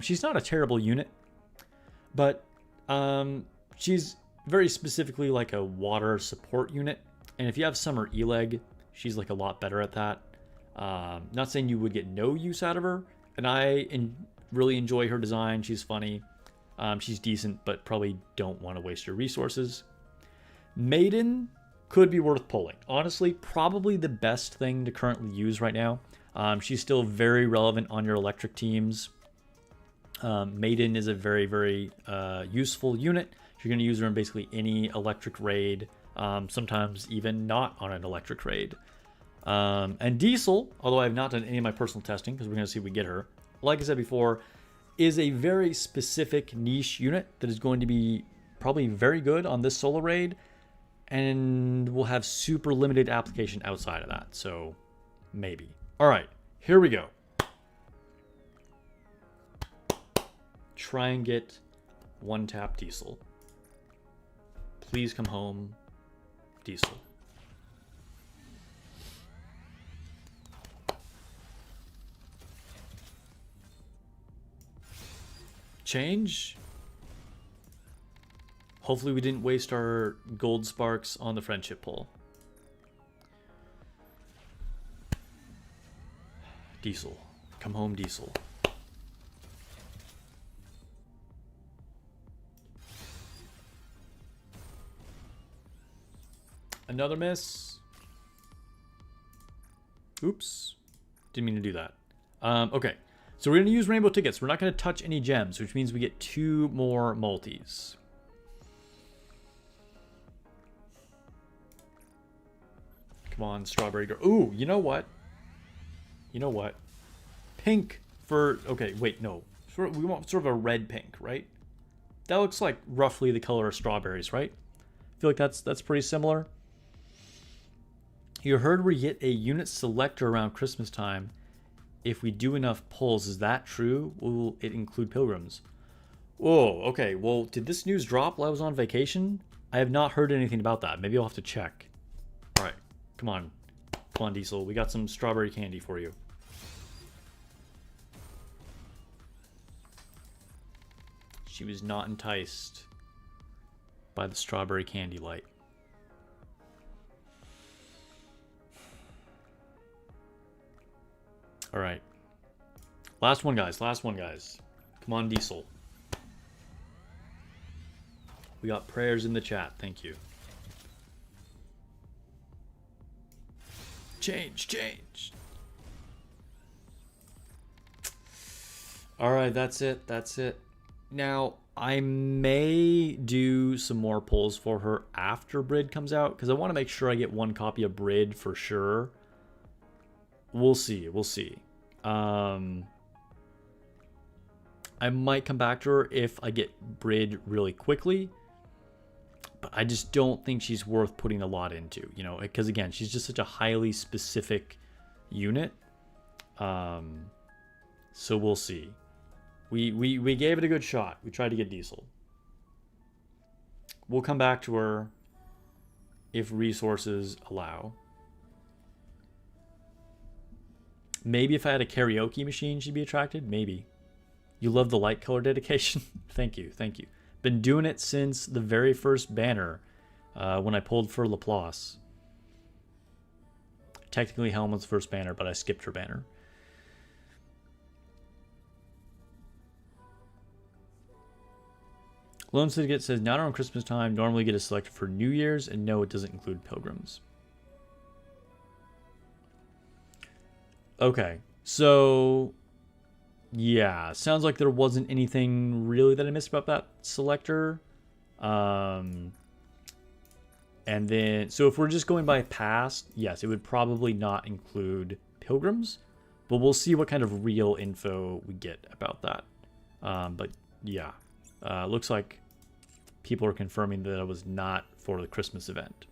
She's not a terrible unit, but she's very specifically like a water support unit. And if you have Summer Eleg, she's like a lot better at that. Not saying you would get no use out of her, and I really enjoy her design. She's funny. She's decent, but probably don't want to waste your resources. Maiden could be worth pulling. Honestly, probably the best thing to currently use right now. She's still very relevant on your electric teams. Maiden is a very, very useful unit. You're going to use her in basically any electric raid, sometimes even not on an electric raid. And Diesel, although I have not done any of my personal testing, because we're going to see if we get her, like I said before, is a very specific niche unit that is going to be probably very good on this solo raid, and will have super limited application outside of that, so maybe. All right, here we go. Try and get 1-tap Diesel. Please come home, Diesel. Change. Hopefully we didn't waste our gold sparks on the friendship pull. Diesel. Come home, Diesel. Another miss. Oops. Didn't mean to do that. Okay. So we're going to use rainbow tickets. We're not going to touch any gems, which means we get 2 more multis. Come on, strawberry girl. Ooh, you know what? You know what? Pink for... Okay, wait, no. We want sort of a red pink, right? That looks like roughly the color of strawberries, right? I feel like that's pretty similar. You heard we get a unit selector around Christmas time. If we do enough pulls, is that true? Will it include pilgrims? Whoa, okay. Well, did this news drop while I was on vacation? I have not heard anything about that. Maybe I'll have to check. All right, come on. Come on, Diesel. We got some strawberry candy for you. She was not enticed by the strawberry candy light. All right. Last one, guys. Last one, guys. Come on, Diesel. We got prayers in the chat. Thank you. Change, change. All right, that's it. That's it. Now, I may do some more pulls for her after Brid comes out, because I want to make sure I get one copy of Brid for sure. We'll see. We'll see. I might come back to her if I get Brid really quickly. But I just don't think she's worth putting a lot into, you know, because again, she's just such a highly specific unit. So we'll see. We gave it a good shot. We tried to get Diesel. We'll come back to her if resources allow. Maybe if I had a karaoke machine, she'd be attracted. Maybe. You love the light color dedication? Thank you. Thank you. Been doing it since the very first banner when I pulled for Laplace. Technically Helmut's first banner, but I skipped her banner. Lone Syndicate says, not around Christmas time, normally get a selected for New Year's, and no, it doesn't include pilgrims. Okay, so yeah, sounds like there wasn't anything really that I missed about that selector. And then, so if we're just going by past, yes, it would probably not include pilgrims, but we'll see what kind of real info we get about that. But yeah, looks like people are confirming that it was not for the Christmas event.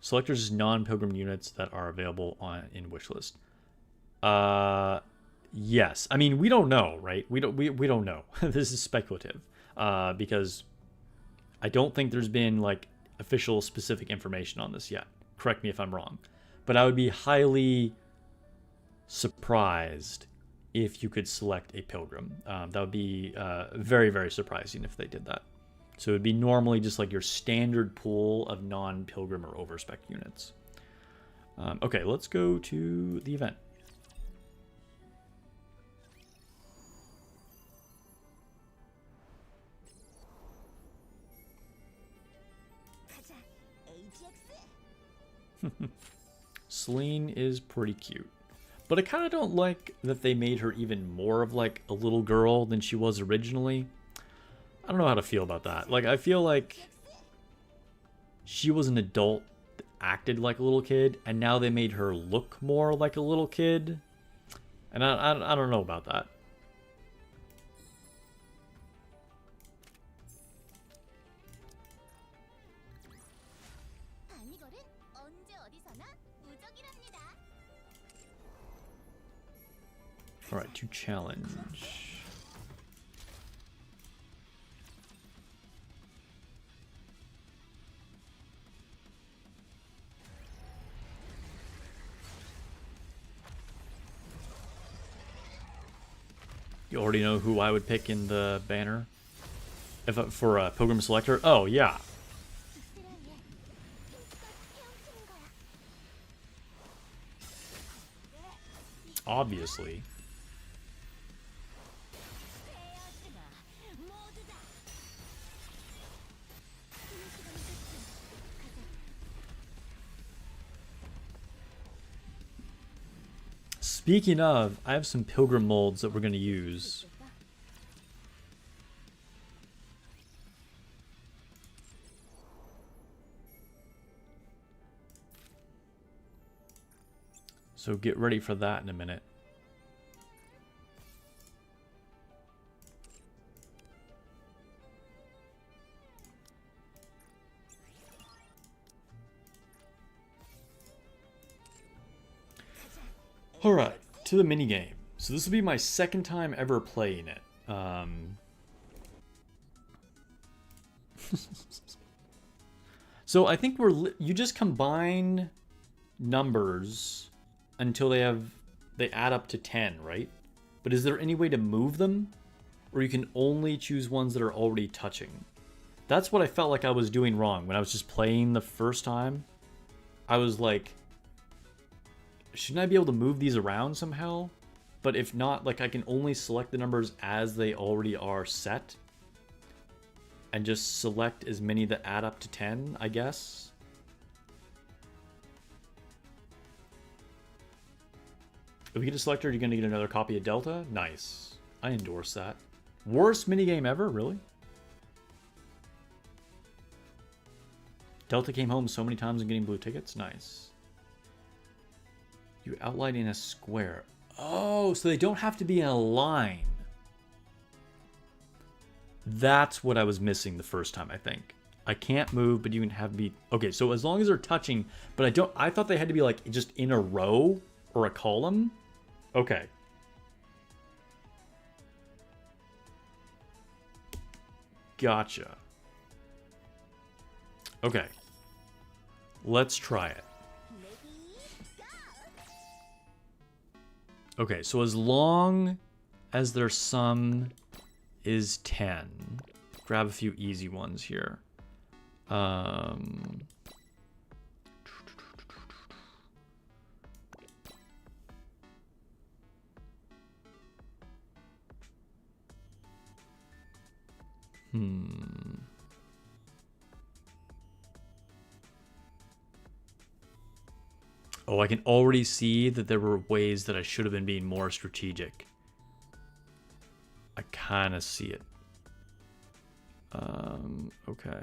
Selectors is non-pilgrim units that are available in wishlist. Yes. I mean, we don't know, right? We don't know. This is speculative. Because I don't think there's been like official specific information on this yet. Correct me if I'm wrong. But I would be highly surprised if you could select a pilgrim. That would be very, very surprising if they did that. So it would be normally just like your standard pool of non-pilgrim or overspec units. Okay, let's go to the event. Celine is pretty cute. But I kind of don't like that they made her even more of like a little girl than she was originally. I don't know how to feel about that. Like, I feel like she was an adult that acted like a little kid, and now they made her look more like a little kid. And I don't know about that. Alright, to challenge. You already know who I would pick in the banner? If for a Pilgrim Selector? Oh, yeah. Obviously. Speaking of, I have some Pilgrim molds that we're going to use. So get ready for that in a minute. All right, to the mini game. So this will be my second time ever playing it. So I think you just combine numbers until they add up to 10, right? But is there any way to move them? Or you can only choose ones that are already touching? That's what I felt like I was doing wrong when I was just playing the first time. I was like, shouldn't I be able to move these around somehow? But if not, like I can only select the numbers as they already are set. And just select as many that add up to 10, I guess. If we get a selector, you're going to get another copy of Delta. Nice. I endorse that. Worst minigame ever? Really? Delta came home so many times and getting blue tickets? Nice. You outline in a square. Oh, so they don't have to be in a line. That's what I was missing the first time, I think. I can't move, but you can have be... Okay, so as long as they're touching, but I thought they had to be like just in a row or a column. Okay. Gotcha. Okay. Let's try it. Okay, so as long as their sum is 10, grab a few easy ones here. Oh, I can already see that there were ways that I should have been being more strategic. I kind of see it. Okay.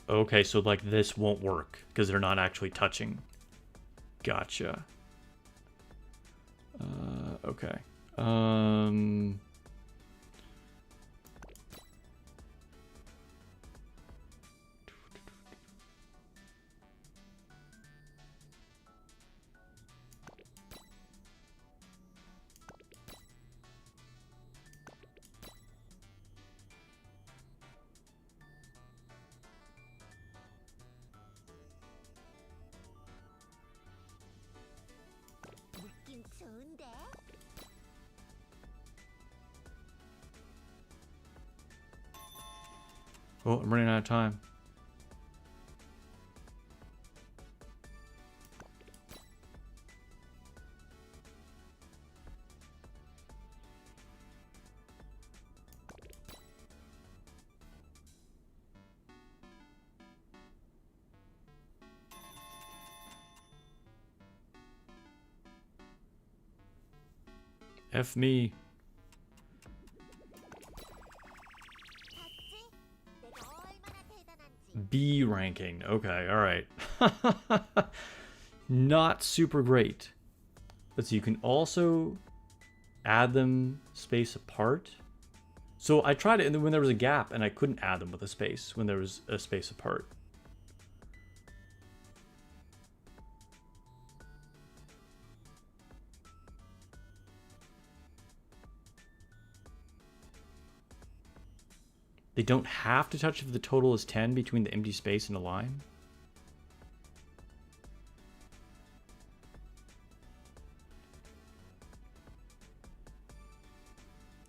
Okay, so like this won't work because they're not actually touching. Gotcha. Okay. 느낌 좋은데? Oh, I'm running out of time. F me. 봤지? 내가 얼마나 대단한지. B ranking. Okay, alright. Not super great. Let's see, you can also add them space apart. So I tried it when there was a gap and I couldn't add them with a space when there was a space apart. They don't have to touch if the total is 10 between the empty space and a line.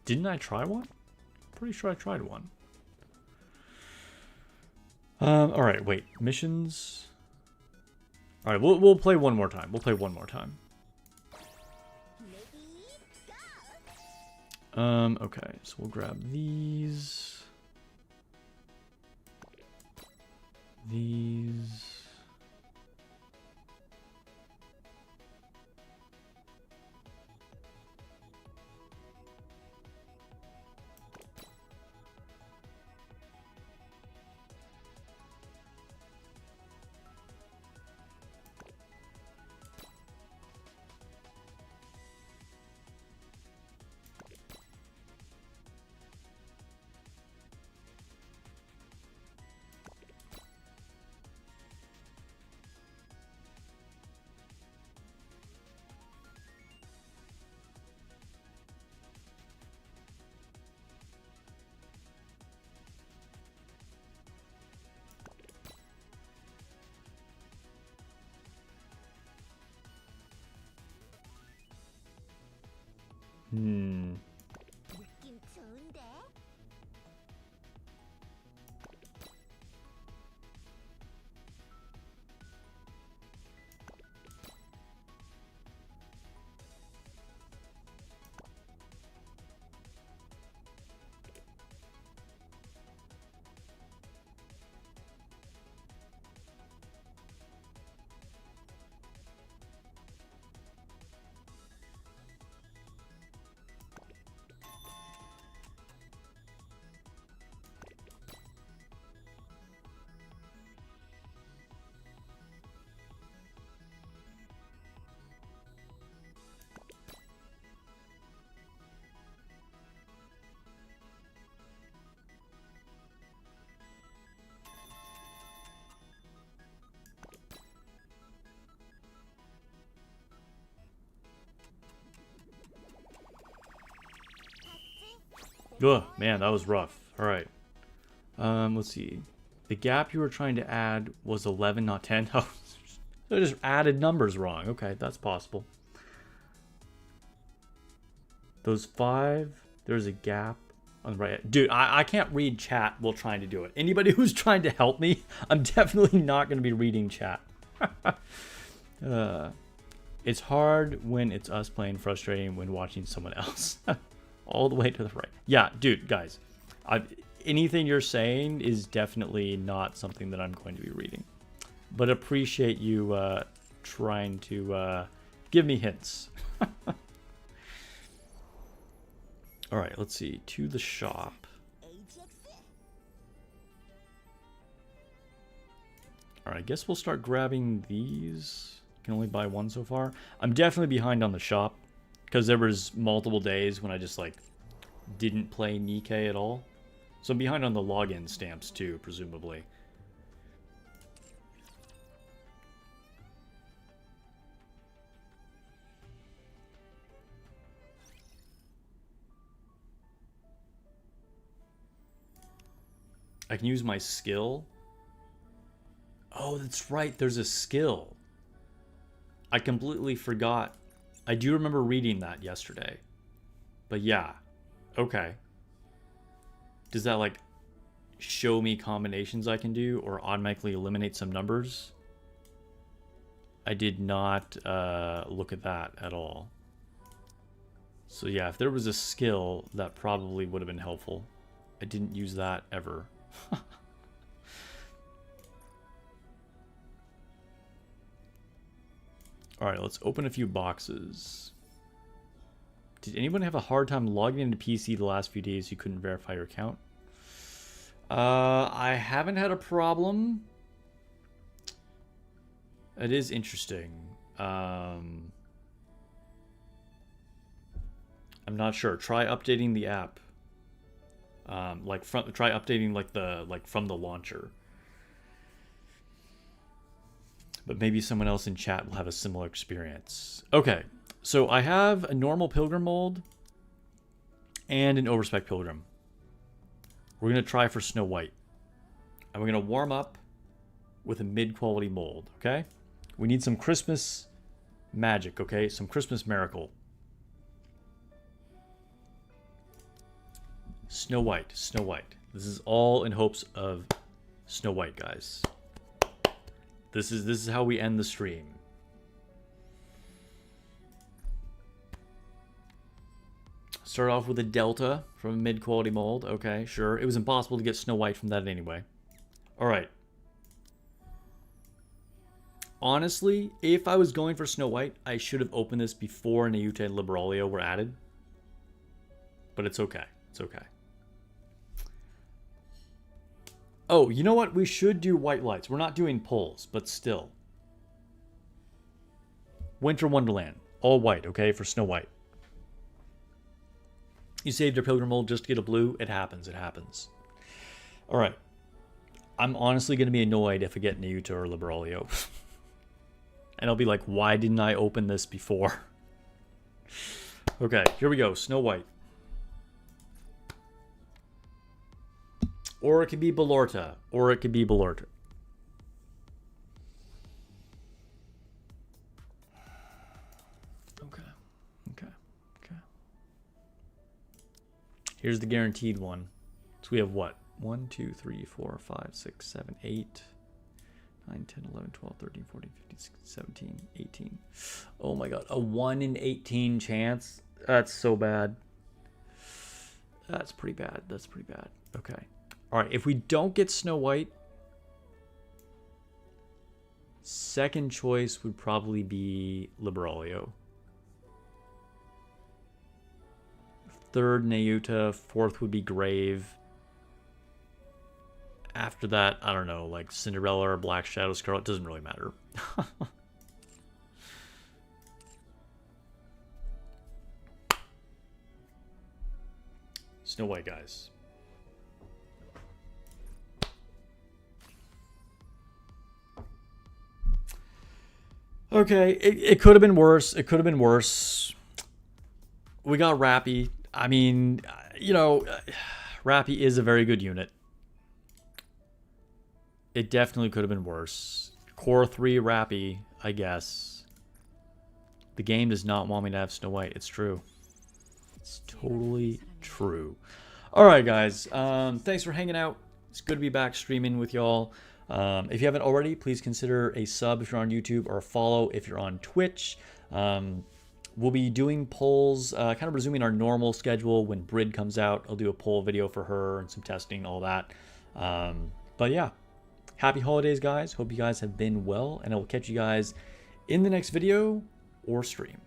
Didn't I try one? Pretty sure I tried one. All right, wait. Missions. All right, we'll play one more time. We'll play one more time. Okay, so we'll grab these. These. 느낌 좋은데? Ugh, man, that was rough. All right. Let's see. The gap you were trying to add was 11, not 10. Oh, they just added numbers wrong. Okay, that's possible. Those 5, there's a gap on the right. Dude, I can't read chat while trying to do it. Anybody who's trying to help me, I'm definitely not going to be reading chat. It's hard when it's us playing, frustrating when watching someone else. All the way to the right. Yeah, dude, guys. Anything you're saying is definitely not something that I'm going to be reading. But appreciate you trying to give me hints. All right, let's see. To the shop. All right, I guess we'll start grabbing these. Can only buy one so far. I'm definitely behind on the shop because there was multiple days when I just like didn't play Nikke at all. So I'm behind on the login stamps too, presumably. I can use my skill. Oh, that's right. There's a skill. I completely forgot. I do remember reading that yesterday. But yeah. Okay. Does that like show me combinations I can do or automatically eliminate some numbers? I did not look at that at all. So yeah, if there was a skill, that probably would have been helpful. I didn't use that ever. Alright, let's open a few boxes. Did anyone have a hard time logging into PC the last few days you couldn't verify your account? I haven't had a problem. It is interesting. I'm not sure. Try updating the app. Try updating from the launcher. But maybe someone else in chat will have a similar experience. Okay, so I have a normal pilgrim mold and an overspec pilgrim. We're gonna try for Snow White, and we're gonna warm up with a mid-quality mold. Okay, we need some Christmas magic. Okay, some Christmas miracle. Snow White, Snow White. This is all in hopes of Snow White, guys. This is how we end the stream. Start off with a Delta from a mid-quality mold. Okay, sure. It was impossible to get Snow White from that anyway. Alright. Honestly, if I was going for Snow White, I should have opened this before Nikke and Liberalia were added. But it's okay. It's okay. Oh, you know what? We should do white lights. We're not doing pulls, but still. Winter Wonderland. All white, okay, for Snow White. You saved your pilgrim mold just to get a blue. It happens. It happens. All right. I'm honestly going to be annoyed if I get Nikke or Liberalia. And I'll be like, why didn't I open this before? Okay, here we go. Snow White. Or it could be Belorta. Or it could be Belorta. Okay. Okay. Okay. Here's the guaranteed one. So we have what? 1, 2, 3, 4, 5, 6, 7, 8, 9, 10, 11, 12, 13, 14, 15, 16, 17, 18. Oh my god. A 1 in 18 chance? That's so bad. That's pretty bad. That's pretty bad. Okay. All right. If we don't get Snow White, second choice would probably be Liberalio. Third, Nayuta. Fourth would be Grave. After that, I don't know, like Cinderella or Black Shadow Scarlet. Doesn't really matter. Snow White, guys. Okay, it could have been worse. It could have been worse. We got Rappy. I mean, you know, Rappy is a very good unit. It definitely could have been worse. Core 3 Rappy, I guess. The game does not want me to have Snow White. It's true. It's totally true. Alright, guys. Thanks for hanging out. It's good to be back streaming with y'all. If you haven't already, please consider a sub if you're on YouTube or a follow if you're on Twitch. We'll be doing polls, kind of resuming our normal schedule when Brid comes out. I'll do a poll video for her and some testing, all that. But yeah, happy holidays, guys. Hope you guys have been well, and I will catch you guys in the next video or stream.